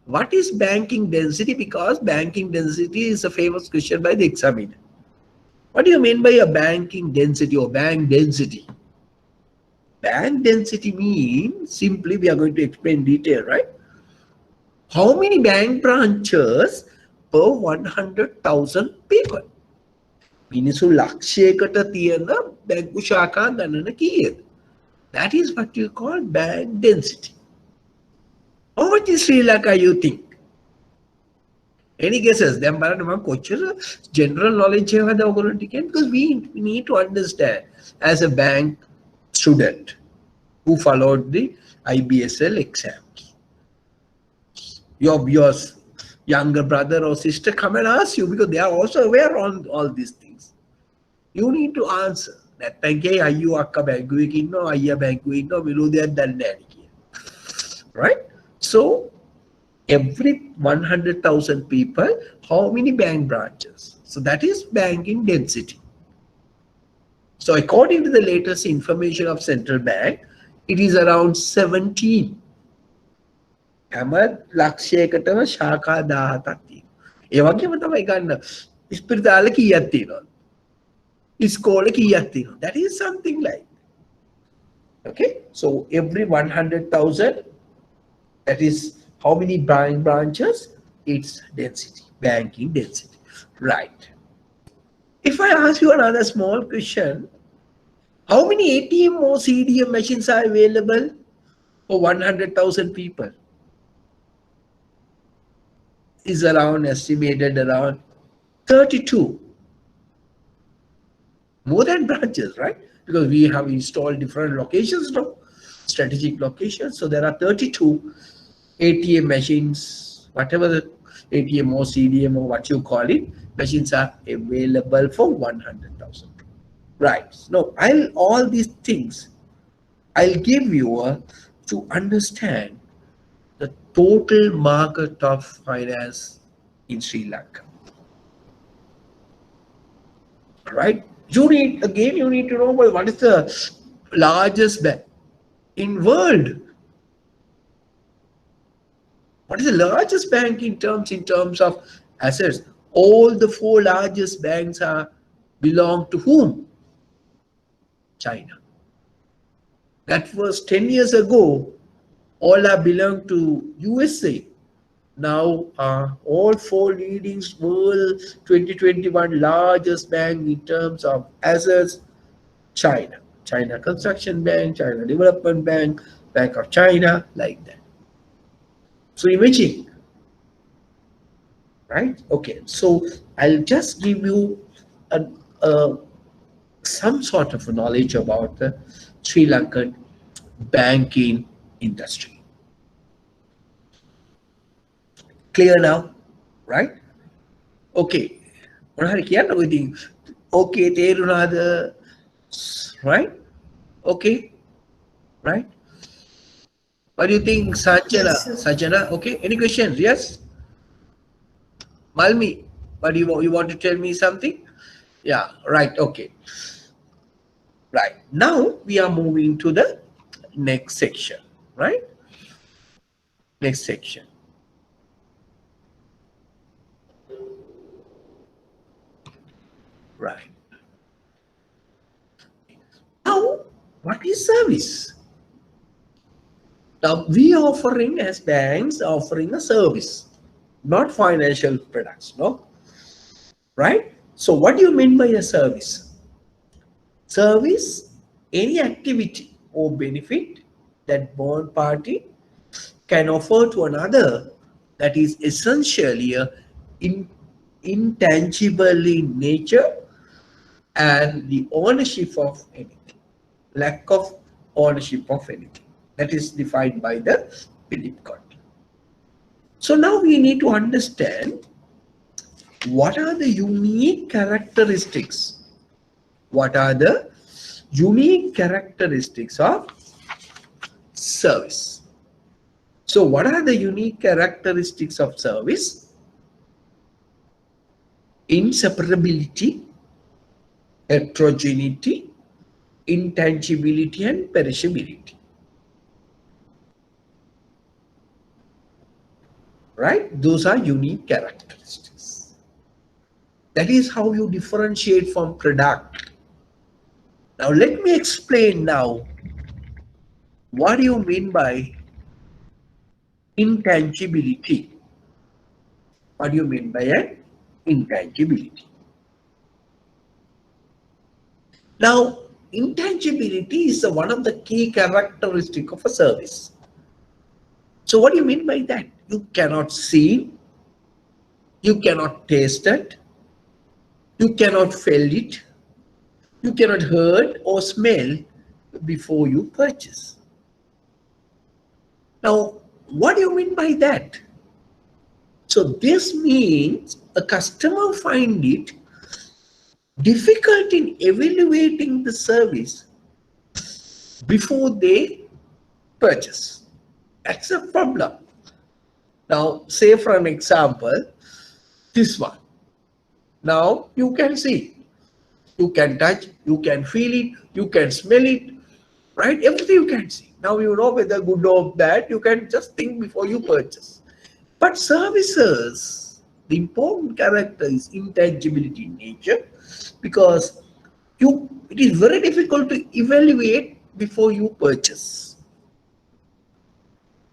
what is banking density, because banking density is a famous question by the examiner. What do you mean by a banking density or bank density? Bank density means, simply we are going to explain detail, right? How many bank branches per 100,000 people? මිනිසු ලක්ෂයකට තියෙන බැංකු ශාඛා ගණන කීයද? That is what you call bank density. How much is Sri Lanka, you think? Any guesses? Then general knowledge because we need to understand as a bank student who followed the IBSL exams. Your younger brother or sister come and ask you because they are also aware on all these things. You need to answer that. Okay, are you akka bankuwe kinno, ayya bankuwe inno, miludaya danne right? So every 100,000 people, how many bank branches? So that is banking density. So according to the latest information of central bank, it is around 17. හැම ලක්ෂයකටම ශාඛා 17ක් තියෙනවා. ඒ වගේම තමයි ගන්න ඉස්පිරිතාල කීයක් තියෙනවද? ඉස්කෝලේ කීයක් තියෙනවද? That is something like. Okay, so every 100,000, that is how many bank branches? Its density, banking density, right? If I ask you another small question, how many ATM or CDM machines are available for 100,000 people? Is around estimated around 32. More than branches, right? Because we have installed different locations now, strategic locations. So there are 32 ATM machines, whatever the ATM or CDM or what you call it, machines are available for 100,000. Right. No, all these things I'll give you to understand the total market of finance in Sri Lanka. Right? You need to know what is the largest bank in world. What is the largest bank in terms of assets? All the 4 largest banks belong to whom? China. That was 10 years ago. All are belong to USA. Now all 4 leading world 2021 largest bank in terms of assets, China. China Construction Bank, China Development Bank, Bank of China, like that. So imagine, right? Okay, so I'll just give you some sort of knowledge about the Sri Lankan banking industry. Clear now, right? Okay. Okay, right? Okay, right? What do you think, Sanjana? Yes, Sanjana, okay? Any questions? Yes? Malmi, what do you want to tell me something? Yeah, right, okay. Right, now we are moving to the next section, right? Next section. Right. Now, what is service? Now, we offering as banks offering a service, not financial products, no? Right? So, what do you mean by a service? Service, any activity or benefit that one party can offer to another that is essentially intangible in nature and the ownership of anything, lack of ownership of anything. That is defined by the Philip Kotler. So now we need to understand what are the unique characteristics. What are the unique characteristics of service? So what are the unique characteristics of service? Inseparability, heterogeneity, intangibility, and perishability. Right? Those are unique characteristics. That is how you differentiate from product. Now let me explain now. What do you mean by intangibility? What do you mean by an intangibility? Now, intangibility is one of the key characteristics of a service. So what do you mean by that? You cannot see, You cannot taste it. You cannot feel it. You cannot hear or smell before you purchase. Now, what do you mean by that? So this means a customer find it difficult in evaluating the service before they purchase. That's a problem. Now, say for an example, this one. Now you can see, you can touch, you can feel it, you can smell it, right? Everything you can see. Now you know whether good or bad, you can just think before you purchase. But services, the important character is intangibility in nature, because it is very difficult to evaluate before you purchase.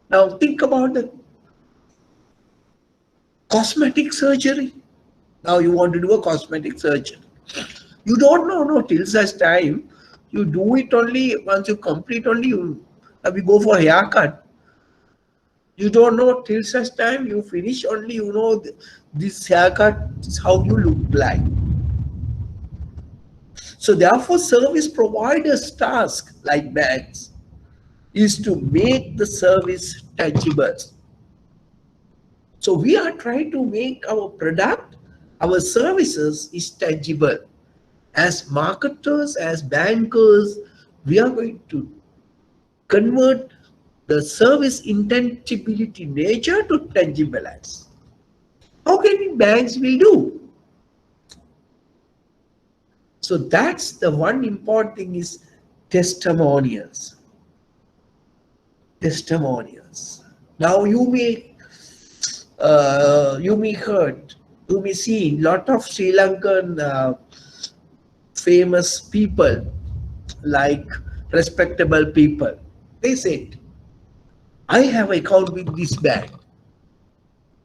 Now think about the cosmetic surgery. Now you want to do a cosmetic surgery. You don't know no till such time. You do it only once you complete only we go for haircut. You don't know till such time you finish only you know this haircut is how you look like. So therefore service providers task like banks is to make the service tangible. So we are trying to make our product, our services is tangible. As marketers, as bankers, we are going to convert the service intangibility nature to tangibilize. How can banks will do? So that's the one important thing is testimonials. Testimonials. Now you may heard, you may see lot of Sri Lankan famous people, like respectable people. They said, I have account with this bank.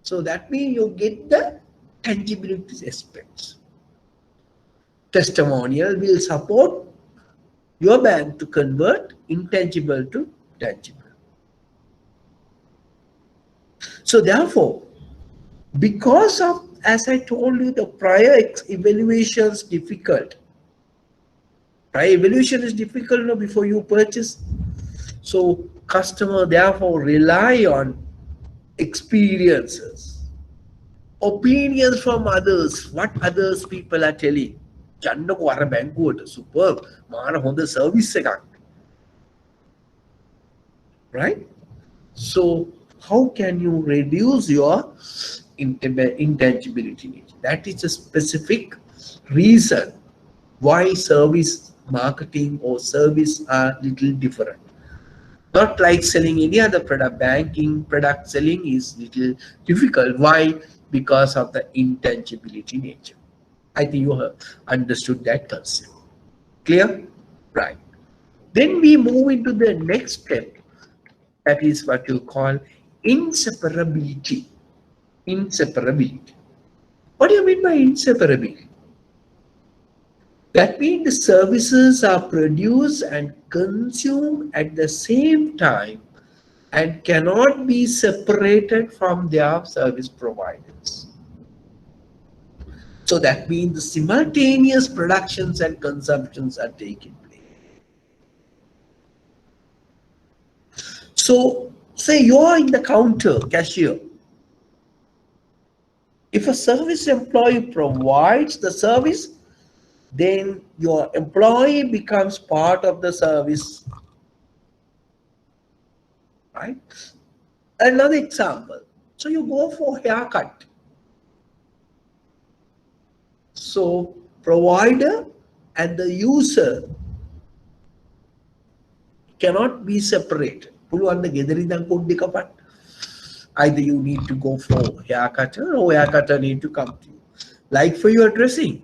So that means you get the tangibility aspects. Testimonial will support your bank to convert intangible to tangible. So therefore, because of, as I told you, the prior evaluations difficult. Prior evaluation is difficult before you purchase. So customer therefore rely on experiences, opinions from others, what others people are telling. යන්නකෝ අර බැංකුවට super මාර හොඳ service එකක්. Right? So how can you reduce your intangibility nature? That is a specific reason why service marketing or service are little different. Not like selling any other product. Banking product selling is little difficult. Why? Because of the intangibility nature. I think you have understood that concept. Clear? Right. Then we move into the next step. That is what you call inseparability. Inseparability. What do you mean by inseparability? That means the services are produced and consumed at the same time and cannot be separated from their service providers. So that means the simultaneous productions and consumptions are taking place. So say you are in the counter, cashier. If a service employee provides the service, then your employee becomes part of the service. Right? Another example. So you go for haircut. So provider and the user cannot be separated. Either you need to go for haircutter or haircutter need to come to you. Like for your dressing.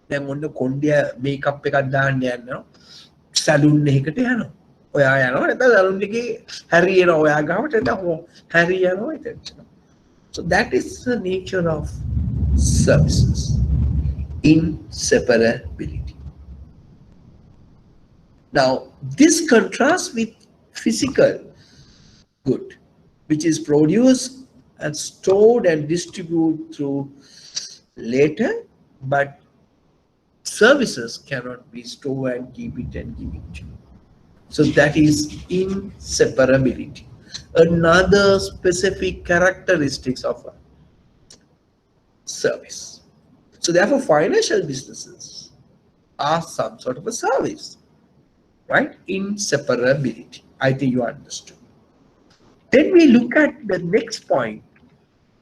Then on the kondia makeup එකක් දාන්න යනවා salon එකකට යනවා ඔයා යනවා නැත්නම් salon එකේ හැරියනවා ඔයා ගාවට නැත්නම් හැරියනවා එතන. So that is the nature of services. Inseparability. Now this contrasts with physical good, which is produced and stored and distributed through later, but services cannot be stored and keep it and give it to you. So that is inseparability. Another specific characteristics of a service. So therefore, financial businesses are some sort of a service, right? Inseparability. I think you understood. Then we look at the next point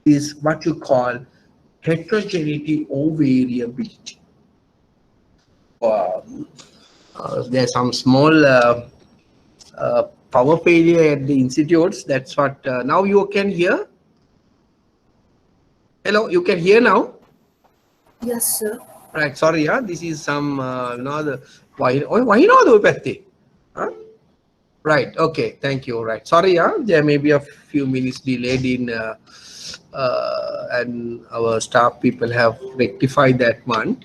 is what you call heterogeneity or variability. There's some small power failure at the institutes. That's what now you can hear. Hello, you can hear now. Yes, sir. Right. Sorry, yeah. This is some the why not the pette? Huh? Right. Okay. Thank you. Right. Sorry, yeah. There may be a few minutes delayed in and our staff people have rectified that one.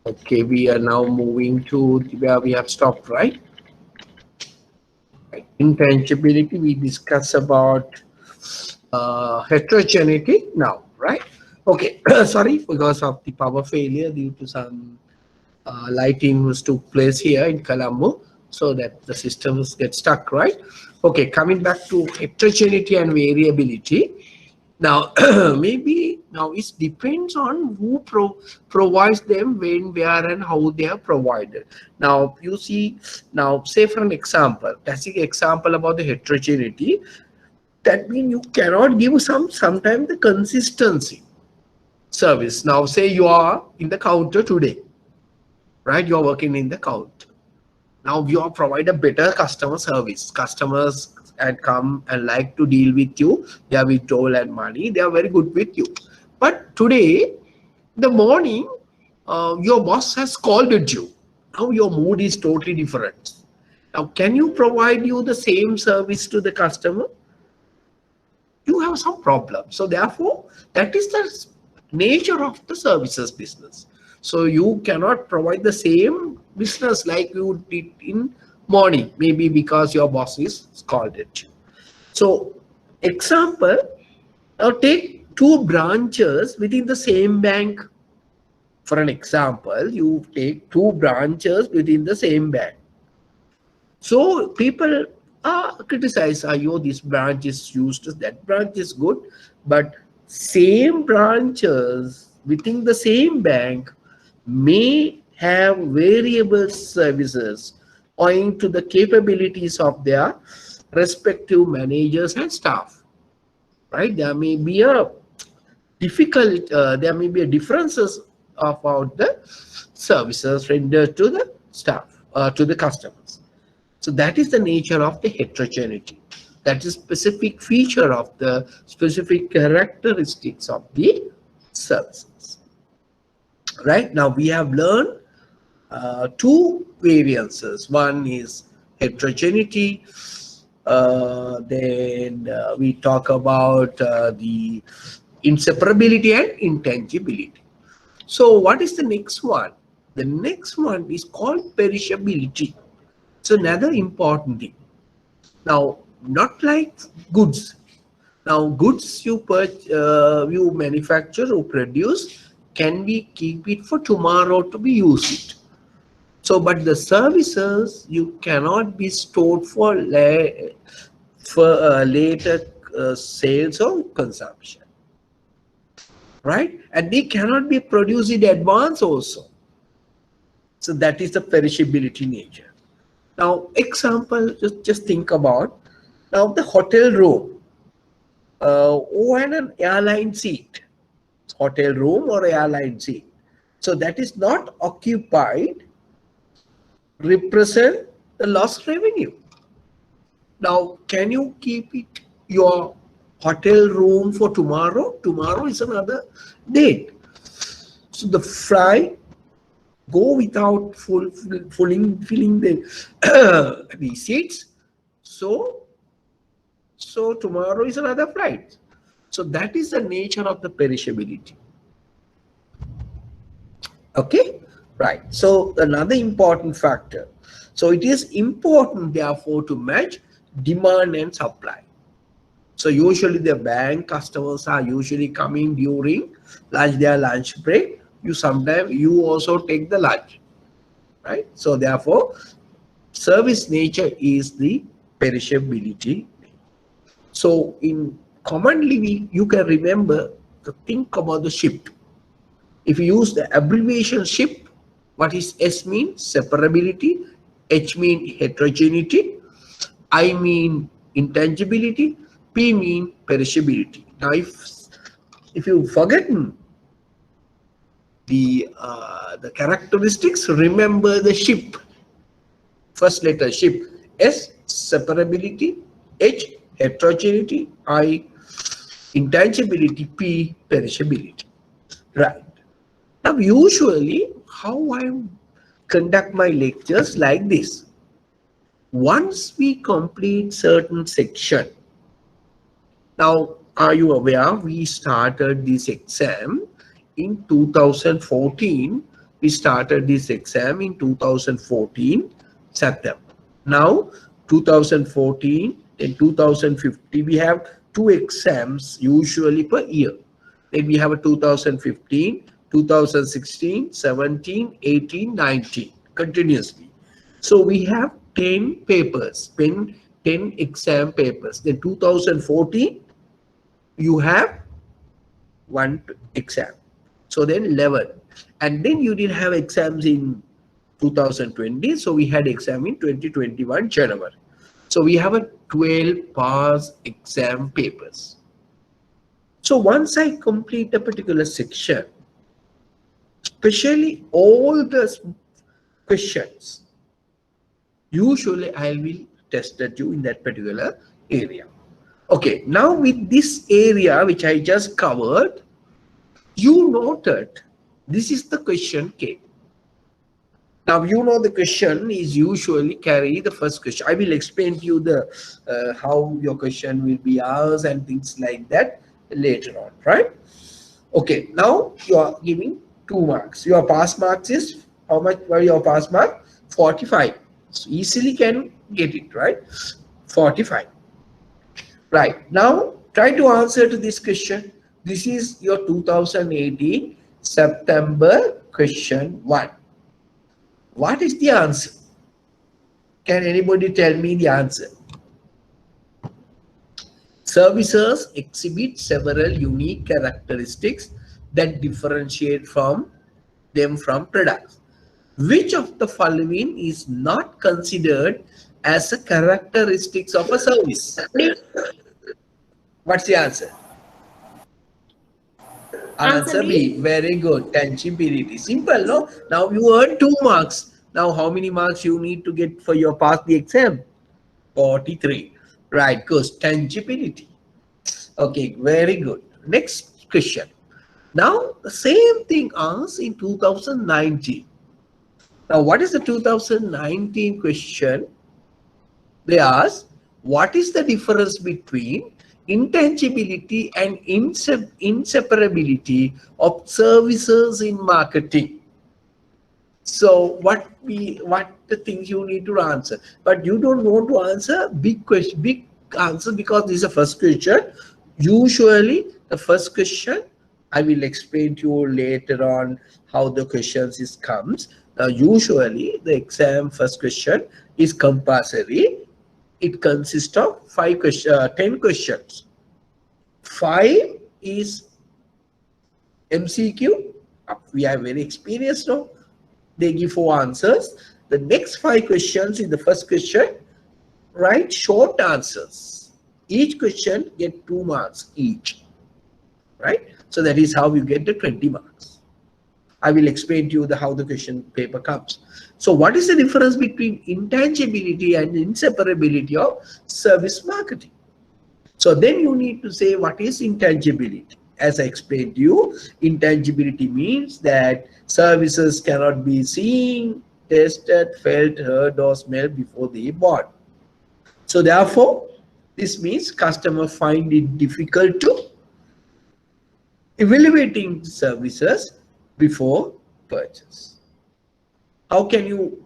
Okay, we are now moving to where we have stopped, right? Right. Intangibility, we discuss about heterogeneity now, right? Okay, sorry, because of the power failure due to some lighting was took place here in Colombo, so that the systems get stuck, right? Okay, coming back to heterogeneity and variability. Now, maybe now it depends on who provides them, when, where, and how they are provided. Now, you see, now say for an example, classic example about the heterogeneity. That means you cannot give sometimes the consistency service. Now, say you are in the counter today, right? You are working in the counter. Now you are provide a better customer service. Customers and come and like to deal with you. They are with toll and money. They are very good with you. But today, the morning, your boss has scolded you. Now your mood is totally different. Now, can you provide you the same service to the customer? You have some problem. So therefore, that is the nature of the services business. So you cannot provide the same business like you did in morning, maybe because your boss is scolded you. So example, now take two branches within the same bank. For an example, you take two branches within the same bank. So people are criticize, oh, this branch is used, that branch is good, but same branches within the same bank may have variable services owing to the capabilities of their respective managers and staff, right? There may be a there may be a differences about the services rendered to the staff, to the customers. So that is the nature of the heterogeneity. That is specific feature of the specific characteristics of the services. Right now we have learned two variances. One is heterogeneity. Then we talk about the inseparability and intangibility. So what is the next one? The next one is called perishability. So another important thing. Now, not like goods. Now, goods you manufacture or produce can be keep it for tomorrow to be used. So, but the services you cannot be stored for later sales or consumption, right? And they cannot be produced in advance also. So that is the perishability nature. Now, example, just think about now the hotel room or an airline seat, hotel room or airline seat. So that is not occupied, represent the lost revenue. Now, can you keep it your hotel room for tomorrow? Tomorrow is another date. So the flight go without filling the the seats. So tomorrow is another flight. So that is the nature of the perishability. Okay, right. So another important factor. So it is important therefore to match demand and supply. So usually the bank customers are usually coming during their lunch break. You also take the lunch, right? So therefore, service nature is the perishability. So in commonly you can remember to think about the ship. If you use the abbreviation ship, what is S mean? Separability, H mean heterogeneity, I mean intangibility, P mean perishability. Now if you forgotten the characteristics, remember the ship. First letter ship. S separability, H heterogeneity, I intangibility, P perishability. Right. Now usually how I conduct my lectures like this. Once we complete certain section, now are you aware we started this exam in 2014? We started this exam in 2014 September. Now 2014 and 2050 we have two exams usually per year. Then we have a 2015, 2016, 17, 18, 19 continuously. So we have 10 papers, 10 exam papers. Then 2014 you have one exam. So then 11. And then you didn't have exams in 2020. So we had exam in 2021 January. So we have a 12 pass exam papers. So once I complete a particular section, especially all the questions, usually I will test you in that particular area. Okay, now with this area which I just covered, you noted this is the question came. Now you know the question is usually carry the first question. I will explain to you the how your question will be asked and things like that later on, right? Okay, now you are giving 2 marks. Your pass marks is how much were your pass mark? 45. So easily can get it, right? 45. Right, now try to answer to this question. This is your 2018 September question 1. What is the answer? Can anybody tell me the answer? Services exhibit several unique characteristics that differentiate them from products. Which of the following is not considered as a characteristics of a service? What's the answer? Answer B. Very good. Tangibility. Simple, no? Now you earn 2 marks. Now how many marks you need to get for your pass the exam? 43. Right, because tangibility. Okay, very good. Next question. Now the same thing asked in 2019. Now what is the 2019 question? They ask, what is the difference between intangibility and inseparability of services in marketing? So what the things you need to answer, but you don't want to answer big question, big answer, because this is the first question. Usually the first question I will explain to you later on how the questions comes. Now usually the exam first question is compulsory. It consists of 10 questions. 5 is MCQ. We are very experienced now. They give 4 answers. The next 5 questions in the first question, write short answers. Each question get 2 marks each. Right? So that is how you get the 20 marks. I will explain to you how the question paper comes. So what is the difference between intangibility and inseparability of service marketing? So then you need to say what is intangibility. As I explained to you, intangibility means that services cannot be seen, tested, felt, heard, or smelled before they bought. So therefore, this means customer find it difficult to evaluating services before purchase. How can you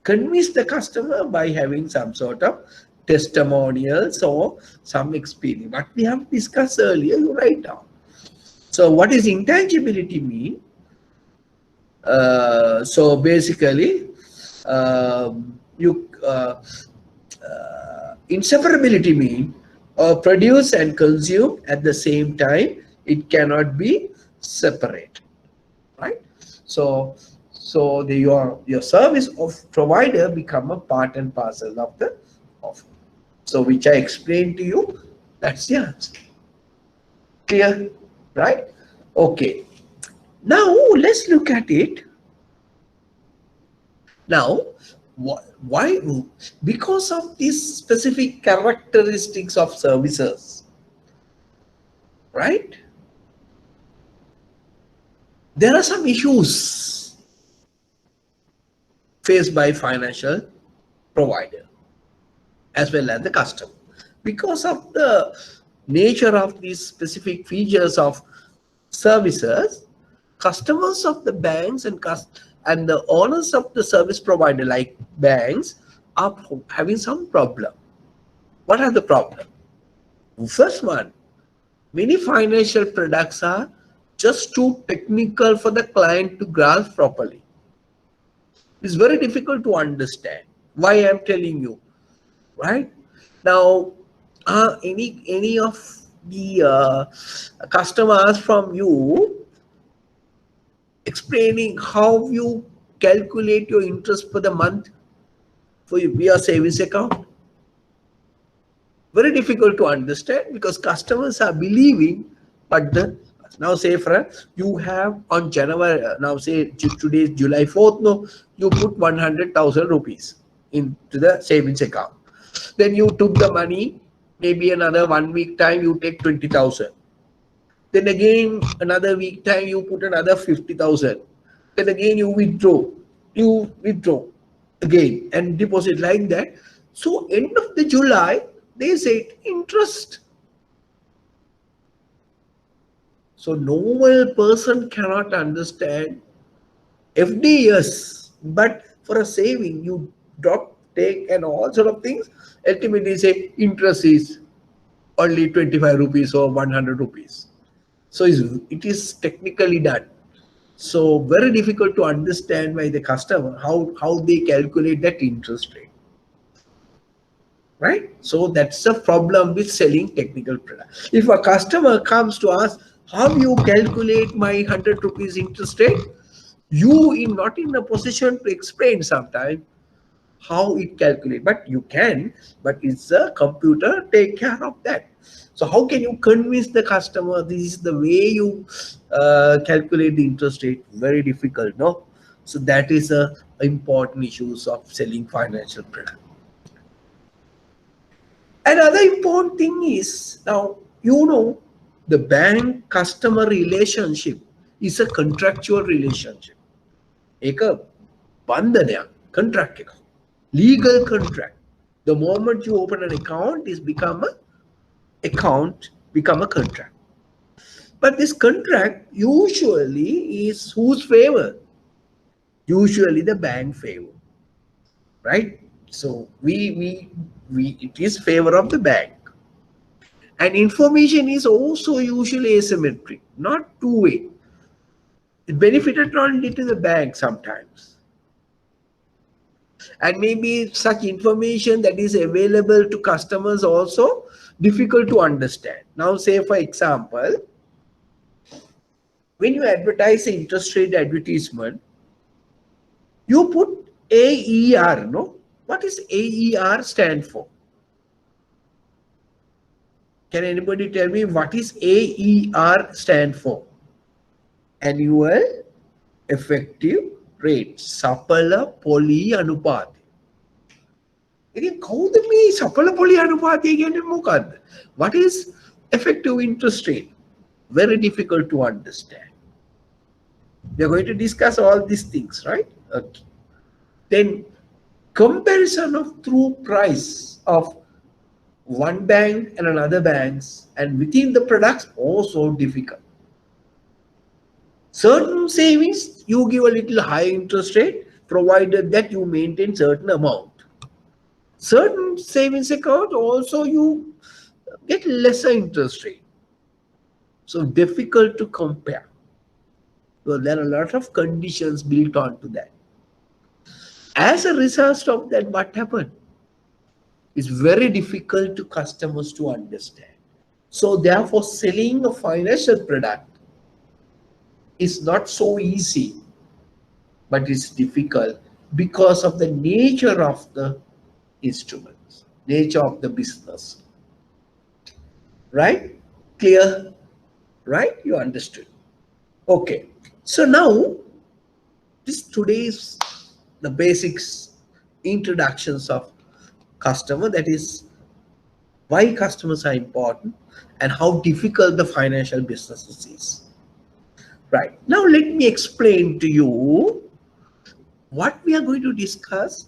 convince the customer? By having some sort of testimonials or some experience. What we have discussed earlier, you write down. So what is intangibility mean? So basically, you inseparability mean produce and consume at the same time. It cannot be separate, right? So your service of provider become a part and parcel of the offer. So which I explained to you. That's the answer. Clear, right? Okay. Now let's look at it. Now, why? Because of these specific characteristics of services, right? There are some issues faced by financial provider as well as the customer. Because of the nature of these specific features of services, customers of the banks and the owners of the service provider like banks are having some problem. What are the problem? First one, many financial products are just too technical for the client to grasp properly. It's very difficult to understand. Why I'm telling you, right? Now, any of the customers from you explaining how you calculate your interest for the month for your savings account? Very difficult to understand because customers are believing, but now say for you have on January, now say today is July 4th, no, you put 100,000 rupees into the savings account. Then you took the money, maybe another 1 week time you take 20,000. Then again another week time you put another 50,000. Then again you withdraw again and deposit like that. So end of the July, they say interest. So normal person cannot understand FD, yes, but for a saving you drop, take and all sort of things. Ultimately say interest is only 25 rupees or 100 rupees. So it is technically done. So very difficult to understand by the customer how they calculate that interest rate. Right? So that's the problem with selling technical products. If a customer comes to us, how you calculate my 100 rupees interest rate? You in not in a position to explain sometimes how it calculate, but you can, but it's a computer take care of that. So how can you convince the customer this is the way you calculate the interest rate? Very difficult, no? So that is a important issues of selling financial product. Another important thing is now the bank customer relationship is a contractual relationship. एक बंधन contract legal contract. The moment you open an account, is become a contract. But this contract usually is whose favor? Usually the bank favor, right? So we it is favor of the bank. And information is also usually asymmetric, not two-way. It benefited only to the bank sometimes. And maybe such information that is available to customers also difficult to understand. Now say for example, when you advertise an interest rate advertisement, you put AER, no? What is AER stand for? Can anybody tell me what is AER stand for? Annual effective rate. Sapala Poli Anupati. What is effective interest rate? Very difficult to understand. We are going to discuss all these things, right? Okay. Then comparison of true price of one bank and another banks and within the products also difficult. Certain savings you give a little high interest rate provided that you maintain certain amount. Certain savings account also you get lesser interest rate. So difficult to compare. So there are a lot of conditions built onto that. As a result of that, what happened? It's very difficult to customers to understand. So therefore, selling a financial product is not so easy, but it's difficult because of the nature of the instruments, nature of the business. Right? Clear? Right? You understood. Okay. So now this today's the basics introductions of customer, that is why customers are important and how difficult the financial businesses is. Right. Now let me explain to you what we are going to discuss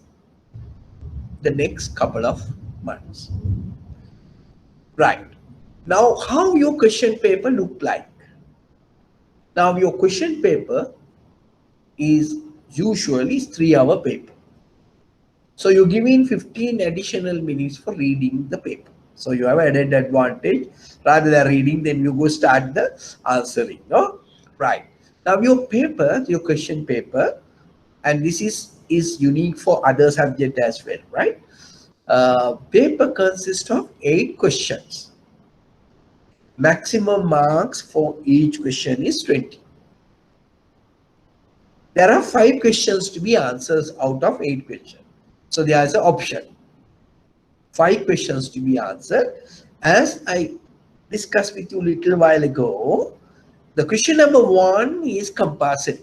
the next couple of months. Right. Now how your question paper look like? Now your question paper is usually 3-hour paper. So you give in 15 additional minutes for reading the paper. So you have added advantage. Rather than reading, then you go start the answering. No? Right. Now your paper, your question paper, and this is unique for other subject as well, right? Paper consists of 8 questions. Maximum marks for each question is 20. There are 5 questions to be answered out of 8 questions. So there is an option. 5 questions to be answered. As I discussed with you a little while ago, the question number 1 is compulsory.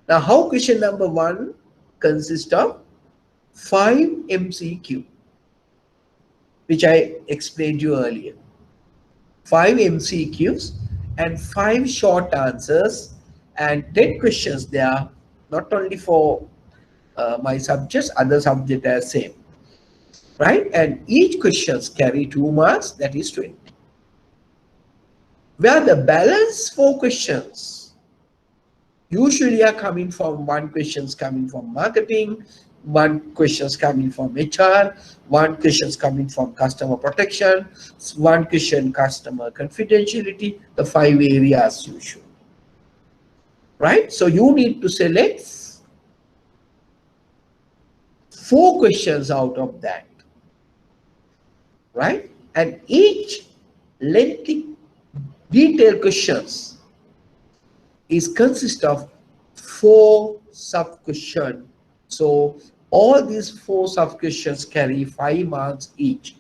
Now, how question number 1 consists of 5 MCQ, which I explained to you earlier. 5 MCQs and 5 short answers and 10 questions there, not only for my subjects, other subject as same. Right? And each questions carry 2 marks, that is 20. Where the balance 4 questions usually are coming from 1 questions coming from marketing, 1 questions coming from HR, 1 questions coming from customer protection, 1 question customer confidentiality, the 5 areas usually. Right? So you need to select 4 questions out of that. Right? And each lengthy detailed questions is consist of 4 sub questions. So all these 4 sub questions carry 5 marks each.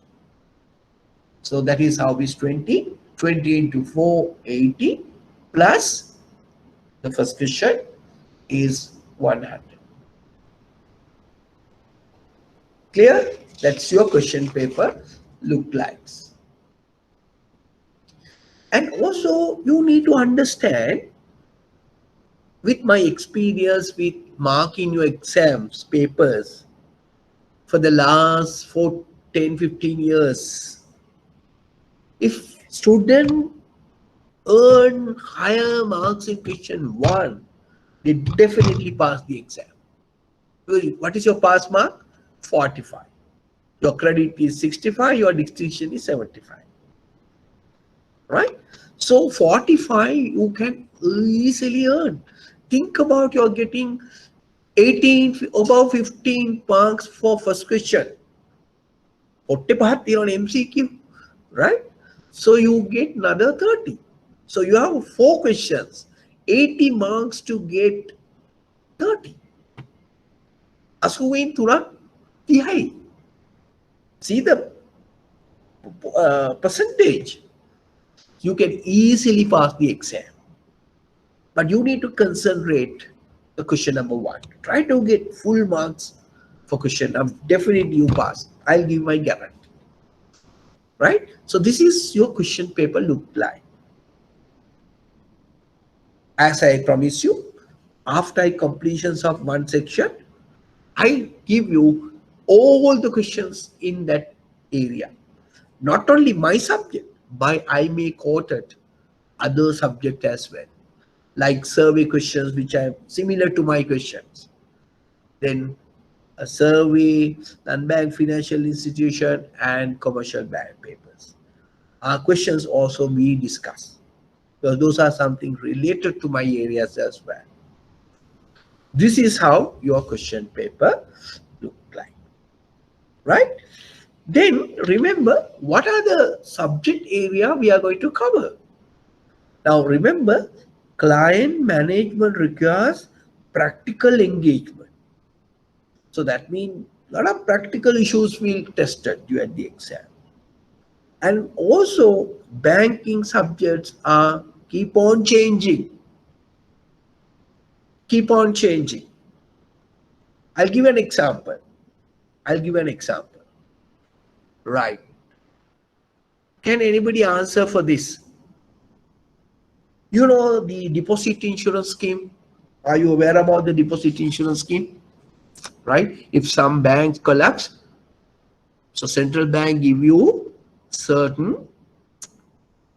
So that is how it's 20. 20 into 4, 80 plus the first question is 100. Clear? That's your question paper look like. And also you need to understand, with my experience with marking your exams papers for the last 4, 10, 15 years, if student earn higher marks in question 1, they definitely pass the exam. What is your pass mark? 45. Your credit is 65, your distinction is 75. Right? So 45 you can easily earn. Think about you're getting 18, above 15 marks for first question. On MCQ, right? So you get another 30. So you have 4 questions, 80 marks to get 30. Asuhin turang tihai. See the percentage. You can easily pass the exam. But you need to concentrate the question number 1. Try to get full marks for question. Definitely you pass. I'll give my guarantee. Right? So this is your question paper look like. As I promise you, after completions of 1 section, I give you all the questions in that area. Not only my subject, but I may quote it other subject as well. Like survey questions which are similar to my questions. Then a survey, non-bank financial institution, and commercial bank papers. Our questions also we discuss, because those are something related to my areas as well. This is how your question paper look like, right? Then remember, what are the subject area we are going to cover? Now remember, client management requires practical engagement. So that means a lot of practical issues will tested during the exam. And also banking subjects are keep on changing. Keep on changing. I'll give an example. I'll give an example. Right. Can anybody answer for this? You know the deposit insurance scheme? Are you aware about the deposit insurance scheme? Right? If some banks collapse, so central bank give you certain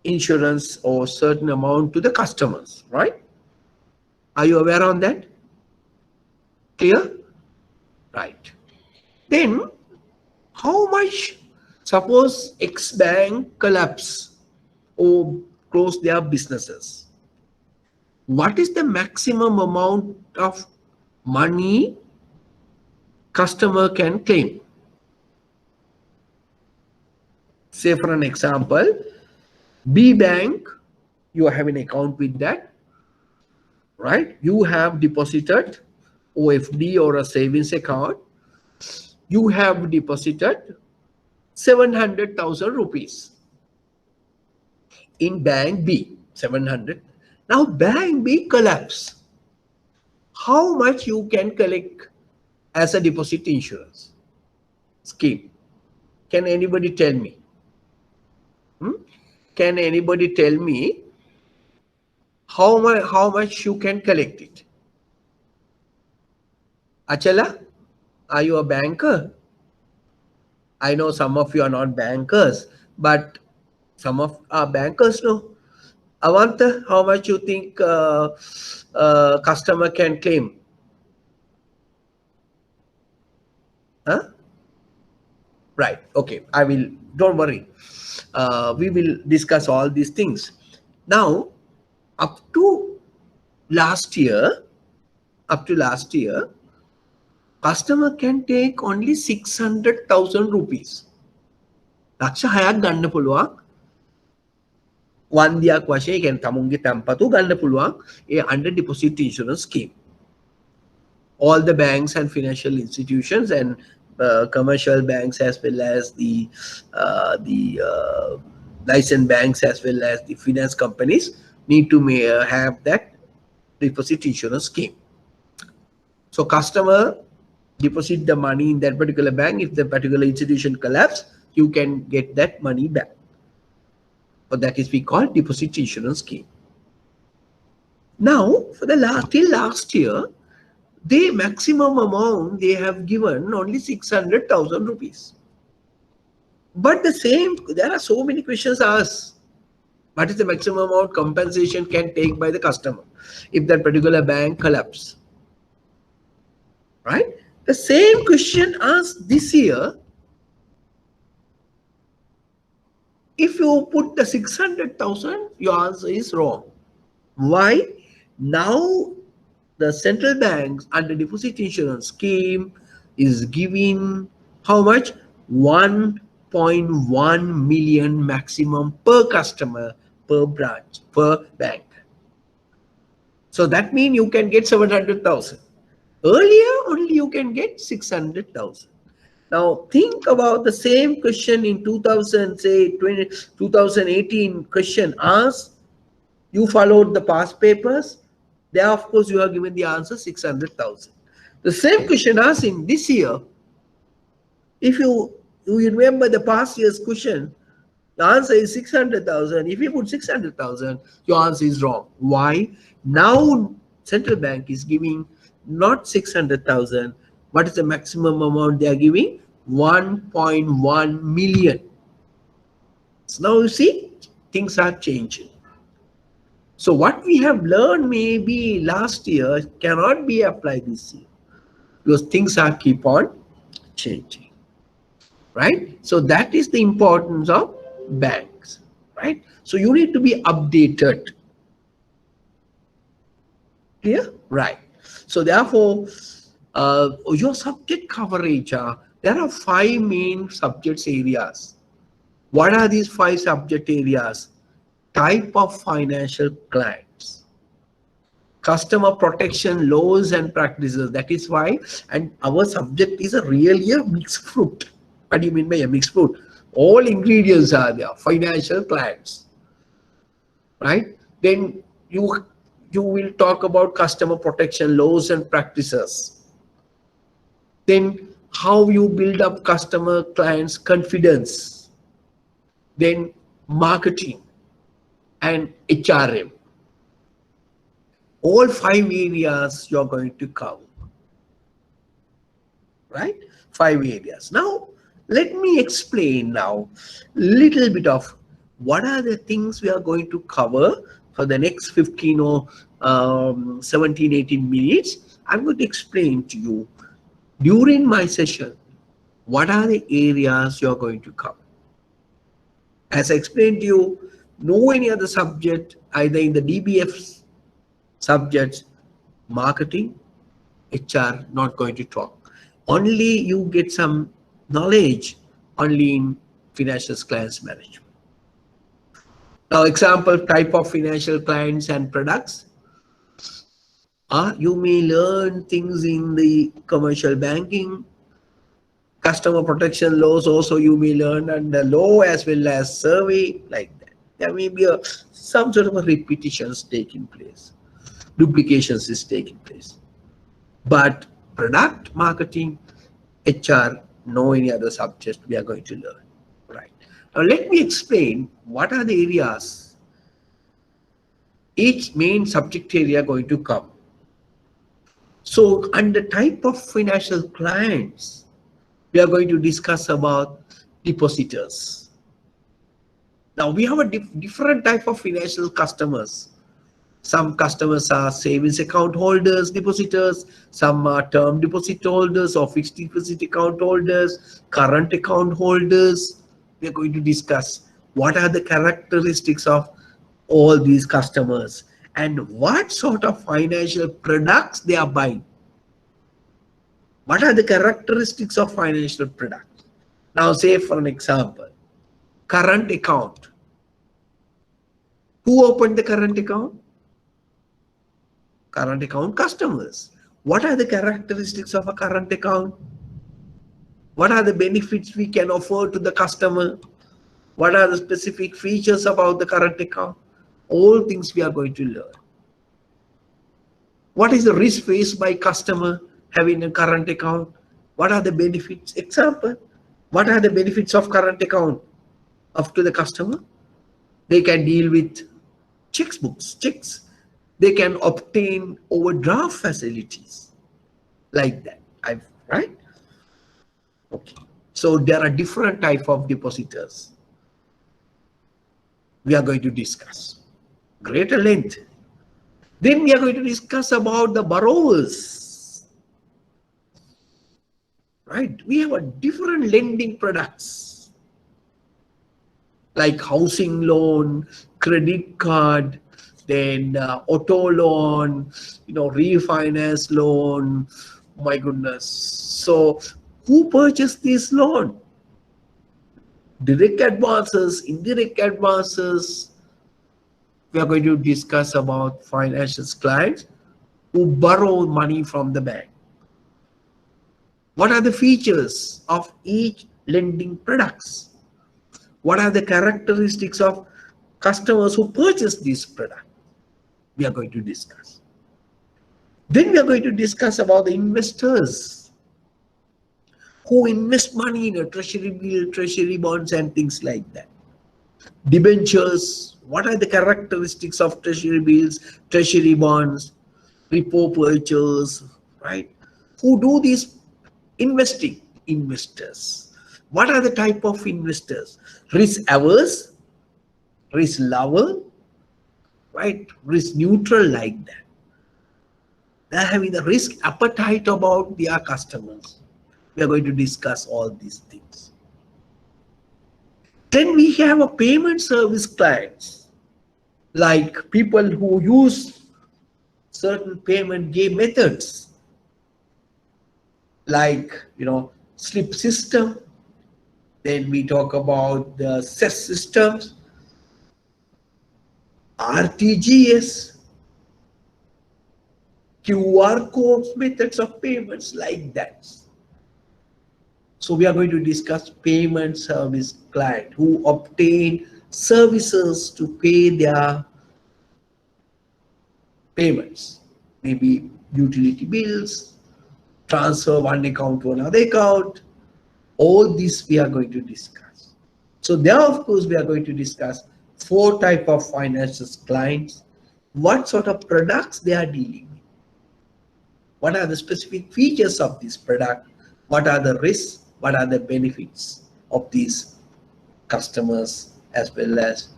insurance or certain amount to the customers, right? Are you aware on that? Clear? Right. Then how much, suppose X bank collapse or close their businesses, what is the maximum amount of money customer can claim? Say for an example, B bank, you have an account with that, right? You have deposited OFD or a savings account. You have deposited 700,000 rupees in bank B, 700. Now bank B collapse. How much you can collect as a deposit insurance scheme? Can anybody tell me? Can anybody tell me how much you can collect it? Achala, are you a banker? I know some of you are not bankers, but some of our bankers know. Avanta, how much you think customer can claim? Huh? Right. Okay. I will. Don't worry. We will discuss all these things. Now, up to last year, customer can take only 600,000 rupees. ලක්ෂ 6ක් ගන්න පුළුවන්. වන්දියක් වශයෙන් කියන්නේ තමුන්ගේ තැන්පතු ගන්න පුළුවන් ඒ under deposit insurance scheme. All the banks and financial institutions and commercial banks as well as the licensed banks as well as the finance companies need to have that deposit insurance scheme. So customer deposit the money in that particular bank. If the particular institution collapse, you can get that money back. But that is we call deposit insurance scheme. Now for the till last year, the maximum amount they have given only 600,000 rupees. But there are so many questions asked. What is the maximum amount compensation can take by the customer if that particular bank collapse? Right? The same question asked this year. If you put the 600,000, your answer is wrong. Why? Now the central banks under deposit insurance scheme is giving how much? 1.1 million maximum per customer, per branch, per bank. So that means you can get 700,000. Earlier only you can get 600,000. Now think about the same question in 2018 question asked. You followed the past papers. There, of course, you have given the answer 600,000. The same question asked in this year. If you remember the past year's question, the answer is 600,000. If you put 600,000, your answer is wrong. Why? Now central bank is giving not 600,000. What is the maximum amount they are giving? 1.1 million. So now you see, things are changing. So what we have learned maybe last year cannot be applied this year. because things are keep on changing, right? So that is the importance of banks, right? So you need to be updated. Clear? Right. So therefore, your subject coverage, there are 5 main subjects areas. What are these 5 subject areas? Type of financial clients, customer protection laws and practices. That is why, and our subject is really a mixed fruit. What do you mean by a mixed fruit? All ingredients are there. Financial clients, right? Then you will talk about customer protection laws and practices. Then how you build up customer clients confidence. Then marketing and HRM. All 5 areas you're going to cover, right? 5 areas. Now, let me explain now little bit of what are the things we are going to cover for the next 15 or 17, 18 minutes. I'm going to explain to you during my session, what are the areas you're going to cover. As I explained to you, no any other subject, either in the DBF subjects, marketing, HR, not going to talk. Only you get some knowledge only in financial clients management. Now, example, type of financial clients and products. You may learn things in the commercial banking, customer protection laws also you may learn, and the law as well as survey, like that. There may be some sort of a repetitions taking place, duplications is taking place. But product marketing, HR, no any other subject we are going to learn. Right. Now let me explain what are the areas each main subject area going to come. So under type of financial clients, we are going to discuss about depositors. Now we have a different type of financial customers. Some customers are savings account holders, depositors. Some are term deposit holders or fixed deposit account holders, current account holders. We are going to discuss what are the characteristics of all these customers and what sort of financial products they are buying. What are the characteristics of financial products? Now say for an example, current account. Who opened the current account? Current account customers. What are the characteristics of a current account? What are the benefits we can offer to the customer? What are the specific features about the current account? All things we are going to learn. What is the risk faced by customer having a current account? What are the benefits? Example, what are the benefits of current account up to the customer? They can deal with checks. They can obtain overdraft facilities like that. Right? Okay. So there are different type of depositors we are going to discuss. Greater length. Then we are going to discuss about the borrowers. Right? We have a different lending products like housing loan, credit card, then auto loan, refinance loan. My goodness. So who purchased this loan? Direct advances, indirect advances. We are going to discuss about financial clients who borrow money from the bank. What are the features of each lending products? What are the characteristics of customers who purchase this product? We are going to discuss. Then we are going to discuss about the investors who invest money in a treasury bill, treasury bonds and things like that. Debentures, what are the characteristics of treasury bills, treasury bonds, repo purchase, right? Who do this investing? Investors. What are the type of investors? Risk averse, risk lover, right? Risk neutral, like that. They are having the risk appetite about their customers. We are going to discuss all these things. Then we have a payment service clients, like people who use certain payment game methods, like slip system. Then we talk about the CES systems, RTGS, QR codes, methods of payments like that. So we are going to discuss payment service client who obtain services to pay their payments, maybe utility bills, transfer one account to another account. All this we are going to discuss. So there, of course, we are going to discuss 4 types of financial clients, what sort of products they are dealing with, what are the specific features of this product, what are the risks, what are the benefits of these customers, as well as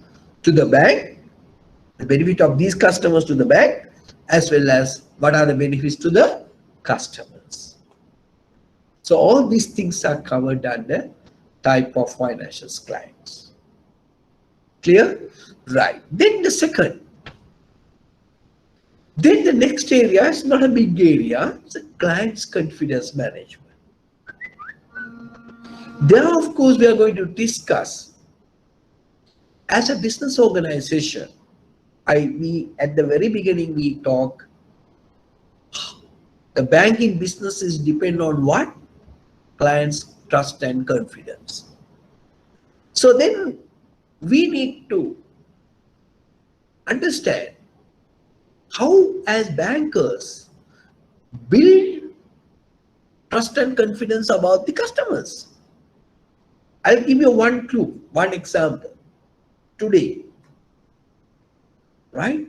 to the bank, the benefit of these customers to the bank, as well as what are the benefits to the customers. So all these things are covered under type of financial clients. Clear? Right. Then the next area is not a big area, it's a client's confidence management. There, of course, we are going to discuss as a business organization. We at the very beginning we talk the banking business is depend on what? Clients' trust and confidence. So then we need to understand how, as bankers, build trust and confidence about the customers. I'll give you one clue, one example. Today, right?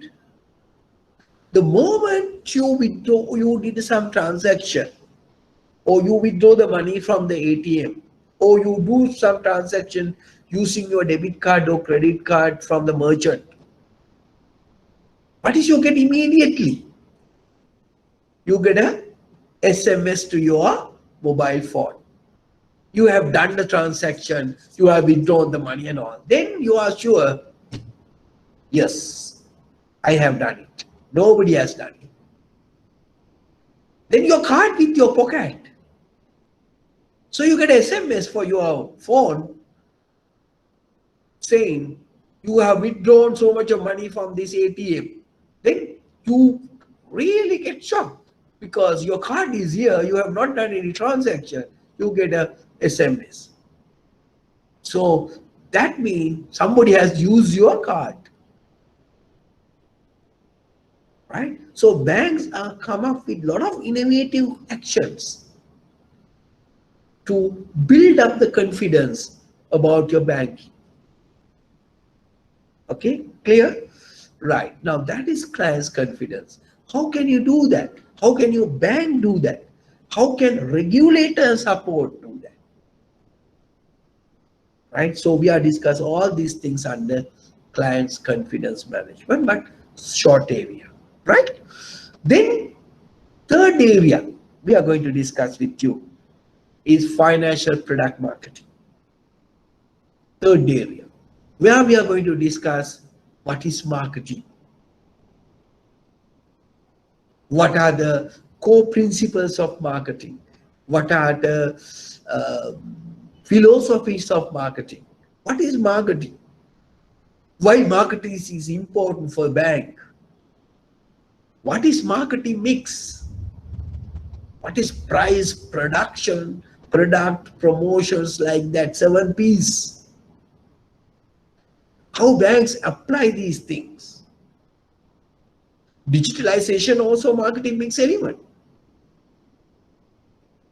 The moment you did some transaction, or you withdraw the money from the ATM, or you do some transaction using your debit card or credit card from the merchant, what is you get immediately? You get a SMS to your mobile phone. You have done the transaction, you have withdrawn the money and all. Then you are sure, yes, I have done it. Nobody has done it. Then your card with your pocket. So you get SMS for your phone saying you have withdrawn so much of money from this ATM. Then you really get shocked because your card is here, you have not done any transaction, you get a SMS. So that means somebody has used your card. Right? So banks are come up with a lot of innovative actions to build up the confidence about your banking. Okay, clear? Right. Now that is client's confidence. How can you do that? How can your bank do that? How can regulator support do that? Right. So we are discussing all these things under client's confidence management, but short area. Right. Then third area we are going to discuss with you is financial product marketing. Third area where we are going to discuss what is marketing, what are the core principles of marketing, what are the philosophies of marketing, what is marketing, why marketing is important for a bank, what is marketing mix, what is price, production, product, promotions, like that, 7 P's. How banks apply these things. Digitalization also marketing mix element.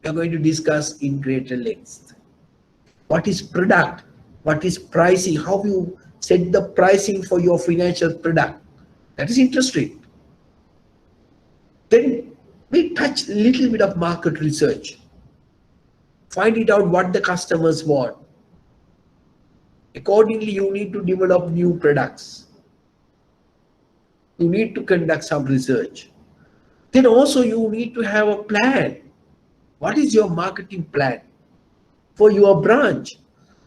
We are going to discuss in greater length. What is product? What is pricing? How you set the pricing for your financial product? That is interest rate. Then we touch a little bit of market research. Find it out what the customers want. Accordingly, you need to develop new products. You need to conduct some research. Then also you need to have a plan. What is your marketing plan for your branch?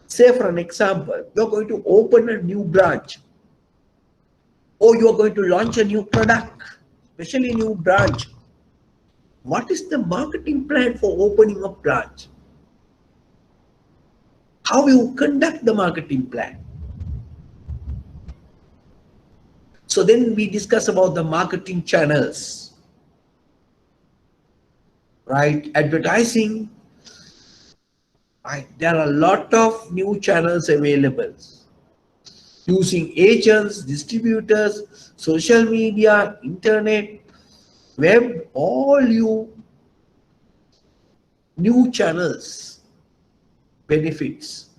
Say for an example, you're going to open a new branch, or you're going to launch a new product, especially new branch. What is the marketing plan for opening a branch? How you conduct the marketing plan? So then we discuss about the marketing channels, right? Advertising, right? There are a lot of new channels available. Using agents, distributors, social media, internet, web, all you new channels, benefits.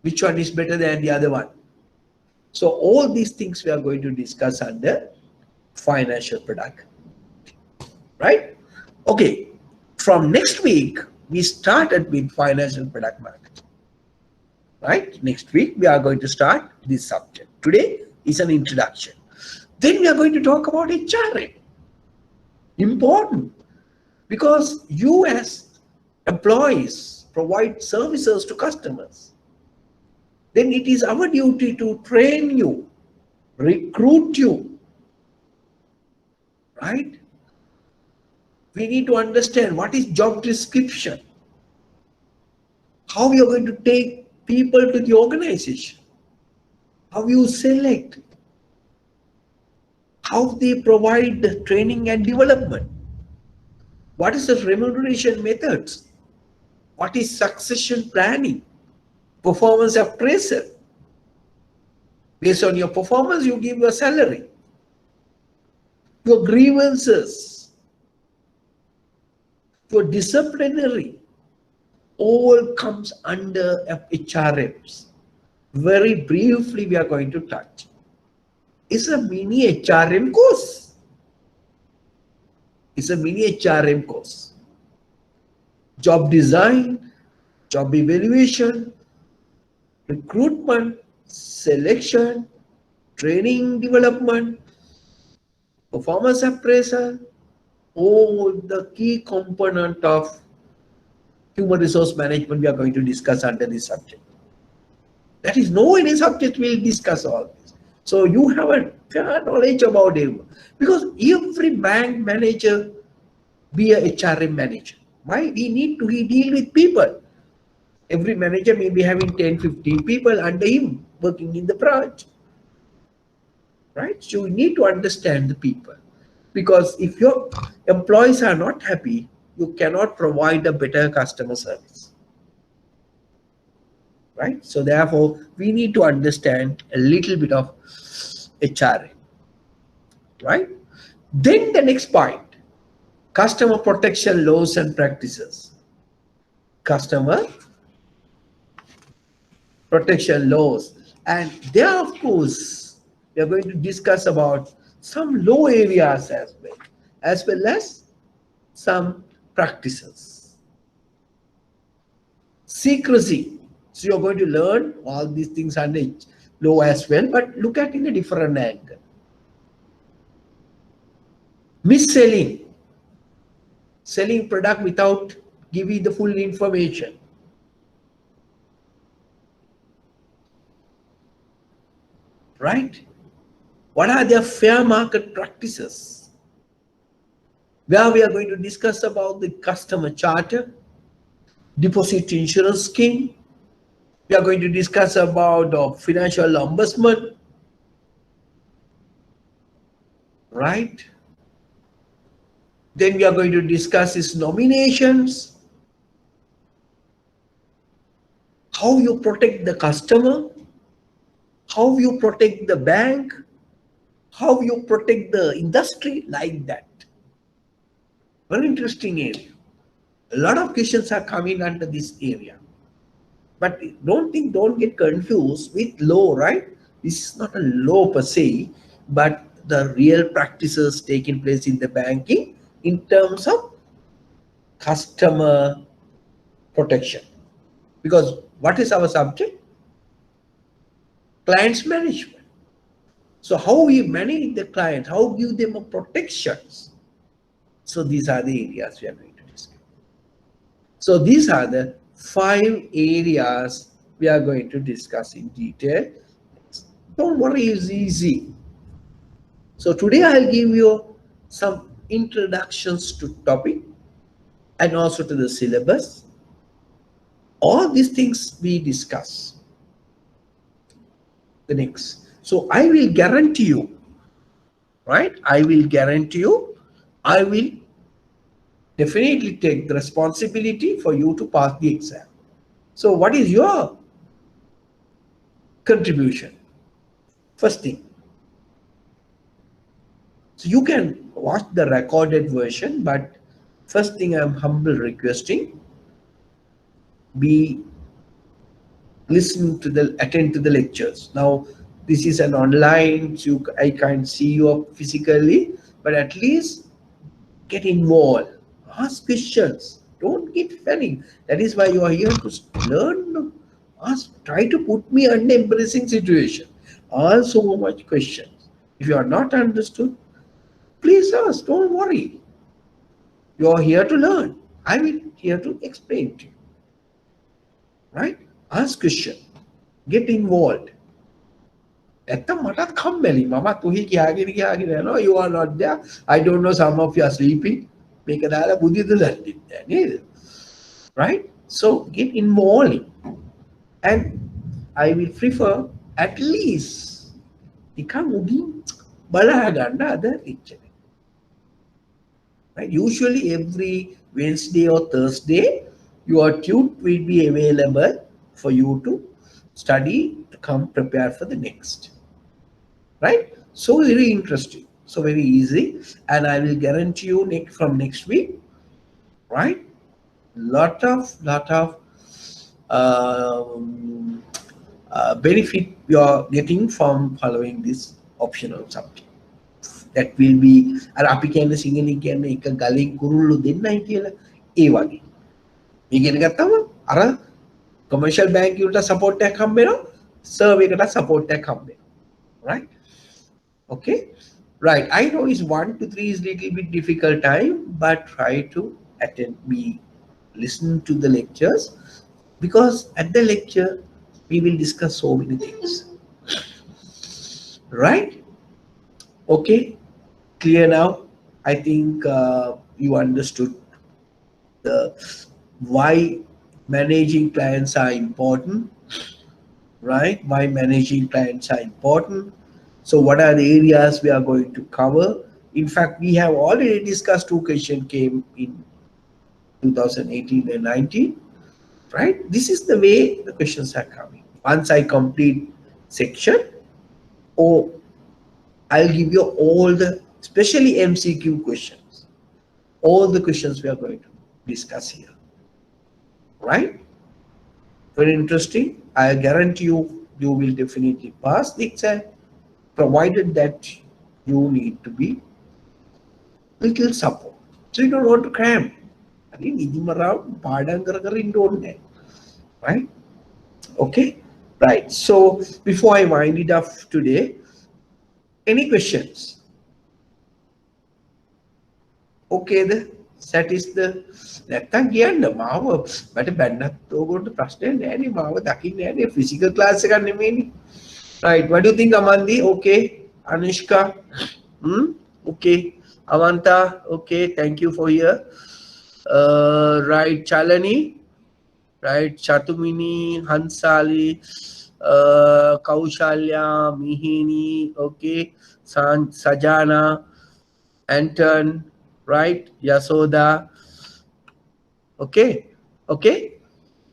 Which one is better than the other one? So all these things we are going to discuss under financial product, right? Okay, from next week, we started with financial product market, right? Next week, we are going to start this subject. Today is an introduction. Then we are going to talk about HRM. Important, because you as employees provide services to customers. Then it is our duty to train you, recruit you, right? We need to understand what is job description, how you are going to take people to the organization, how you select, how they provide the training and development, what is the remuneration methods, what is succession planning, performance appraisal. Based on your performance, you give your salary, your grievances, your disciplinary, all comes under HRMs. Very briefly, we are going to touch. It's a mini HRM course. It's a mini HRM course. Job design, job evaluation, recruitment, selection, training development, performance appraisal, all the key component of human resource management we are going to discuss under this subject. That is no any subject we will discuss all this. So you have a fair knowledge about it, because every bank manager be a HRM manager. Why? We need to deal with people. Every manager may be having 10, 15 people under him working in the branch, right? So you need to understand the people, because if your employees are not happy, you cannot provide a better customer service, right? So therefore, we need to understand a little bit of HRM, right? Then the next point, customer protection laws and practices. Customer protection laws. And there, of course, we are going to discuss about some law areas as well as some practices. Secrecy. So you're going to learn all these things under law as well, but look at in a different angle. Mis-selling. Selling product without giving the full information. Right? What are their fair market practices? Where we are going to discuss about the customer charter, deposit insurance scheme. We are going to discuss about the financial ombudsman, right? Then we are going to discuss his nominations, how you protect the customer, how you protect the bank, how you protect the industry, like that. Very interesting area. A lot of questions are coming under this area. But don't get confused with law, right? This is not a law per se, but the real practices taking place in the banking in terms of customer protection. Because what is our subject? Clients management. So how we manage the client, how give them a protections. So these are the areas we are going to discuss. So these are the 5 areas we are going to discuss in detail. Don't worry, it's easy. So today I'll give you some introductions to topic and also to the syllabus. All these things we discuss. The next. So I will guarantee you, right? I will guarantee you, I will definitely take the responsibility for you to pass the exam. So what is your contribution? First thing, so you can watch the recorded version, but first thing I'm humble requesting, be listen to the attend to the lectures. Now this is an online, so I can't see you physically, but at least get involved, ask questions, don't get panic. That is why you are here to learn. Ask, try to put me under embarrassing situation, ask so much questions. If you are not understood, please ask, don't worry. You are here to learn, I will here to explain to you, right? Ask question, get involved. ඇත්තම මටත් කම්මැලි මමත් ඔහි කියාගෙන යනවා you are not there. I don't know, some of you are sleeping. මේක දාලා බුද්ධිද දන්නේ නේද? Right? So get involved and I will prefer at least නිකන් උඩින් බලා ගන්න අද lecture. Right? Usually every Wednesday or Thursday your tute will be available for you to study to come prepare for the next. Right? So very interesting, so very easy, and I will guarantee you from next week, right? Lot of benefit you are getting from following this optional subject. That will be අර අපි කියන්නේ සිංහලෙන් කියන්නේ එක ගලෙන් කුරුල්ලෝ දෙන්නයි කියලා ඒ වගේ. මේ ඉගෙන ගත්තම අර commercial bank වලට support එකක් හම්බ වෙනවා, serve එකට support එකක් හම්බ වෙනවා. Right? Okay, right. I know is 1 to 3 is little bit difficult time, but try to attend, listen to the lectures, because at the lecture we will discuss so many things. Right? Okay, clear now? I think you understood the why managing clients are important, right? Why managing clients are important. So what are the areas we are going to cover? In fact, we have already discussed 2 questions came in 2018 and 19, right? This is the way the questions are coming. Once I complete section, or I'll give you all the, especially MCQ questions, all the questions we are going to discuss here, right? Very interesting. I guarantee you, you will definitely pass the exam, provided that you need to be little support. So you don't want to cram. I mean, right? Okay, right. So before I wind it up today, any questions? Okay, that is the නැත්තම් කියන්න මාව මට බැන්නත් ඕගොල්ලෝ ප්‍රශ්නේ නෑනේ මාව දකින්නේ නෑනේ ෆිසිකල් ක්ලාස් එකක් නෙමෙයිනේ. Right, what do you think, Amandi? Okay, Anushka, okay, Avanta, okay, thank you for here. Right, Chalani, right, Chatumini, Hansali, Kaushalya, Mihini, okay, Sajana, Anton, right, Yasoda, okay, okay,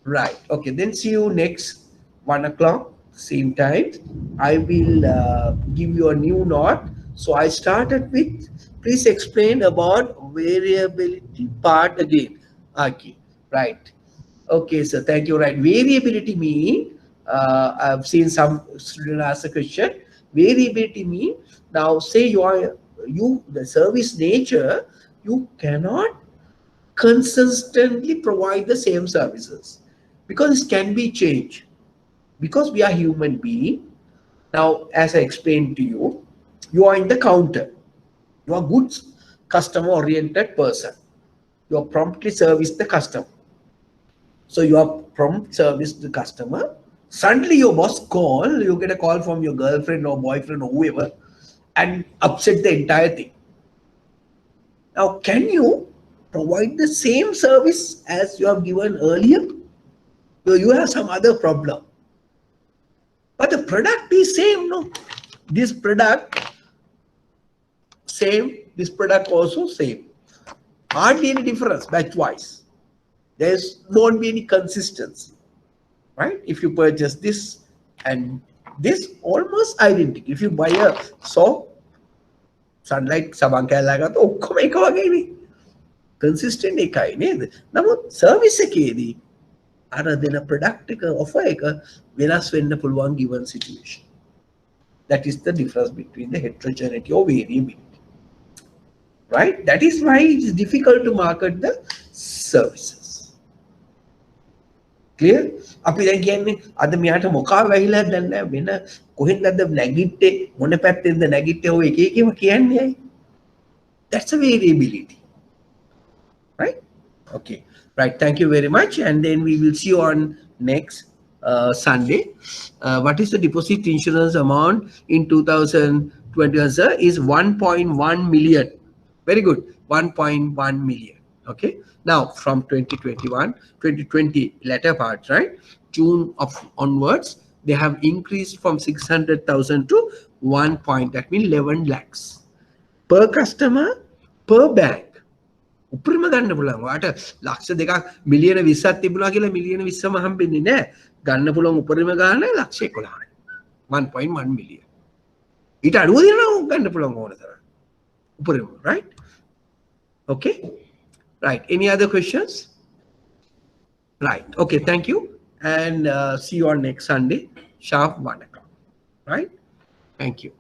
right, okay, then see you next 1 o'clock. Same time. I will give you a new note. So I started with, please explain about variability part again. Okay, right. Okay, so thank you. Right, variability mean, I've seen some student ask a question. Variability mean, now say the service nature, you cannot consistently provide the same services because it can be changed. Because we are human being. Now, as I explained to you, You are in the counter. You are good customer oriented person. You are promptly service the customer. So you are prompt service the customer. Suddenly your boss call, you get a call from your girlfriend or boyfriend or whoever and upset the entire thing. Now, can you provide the same service as you have given earlier? So you have some other problem. But the product is same, no? This product same, this product also same. Hardly any difference batch wise. There's won't be any consistency, right? If you purchase this and this, almost identical. If you buy a soap, sunlight සබන් කෑල්ලා ගත්ත ඔක්කොම එක වගේනේ. consistent එකයි නේද? නමුත් service එකේදී අර දෙන product එක offer එක වෙනස් වෙන්න පුළුවන් given situation. That is the difference between the heterogeneity or variability. Right? That is why it is difficult to market the services. Clear? අපි දැන් කියන්නේ අද මෙයාට මොකා වෙයිලා දැන් නෑ වෙන කොහෙන්ද නැගිට්ටේ මොන පැත්තෙන්ද නැගිට්ටේ ඔය එක එකම කියන්නේ ඇයි? That's a variability. Right? Okay. Right. Thank you very much. And then we will see you on next Sunday. What is the deposit insurance amount in 2021, sir? Is 1.1 million. Very good. 1.1 million. Okay. Now from 2021, 2020 latter part, right? June of onwards, they have increased from 600,000 to 1 point. That means 11 lakhs per customer per bank. උපරිම ගන්න පුළුවන්. වාට ලක්ෂ 2ක් මිලියන 20ක් තිබුණා කියලා මිලියන 20ම හම්බෙන්නේ නැහැ. ගන්න පුළුවන් උපරිම ගාණ ලක්ෂ 11යි. 1.1 මිලියන. ඊට අඩුව දෙනවා ගන්න පුළුවන් ඕන තරම්. උපරිම, right? Okay? Right. Any other questions? Right. Okay, thank you. And see you on next Sunday, sharp 1 o'clock. Right? Thank you.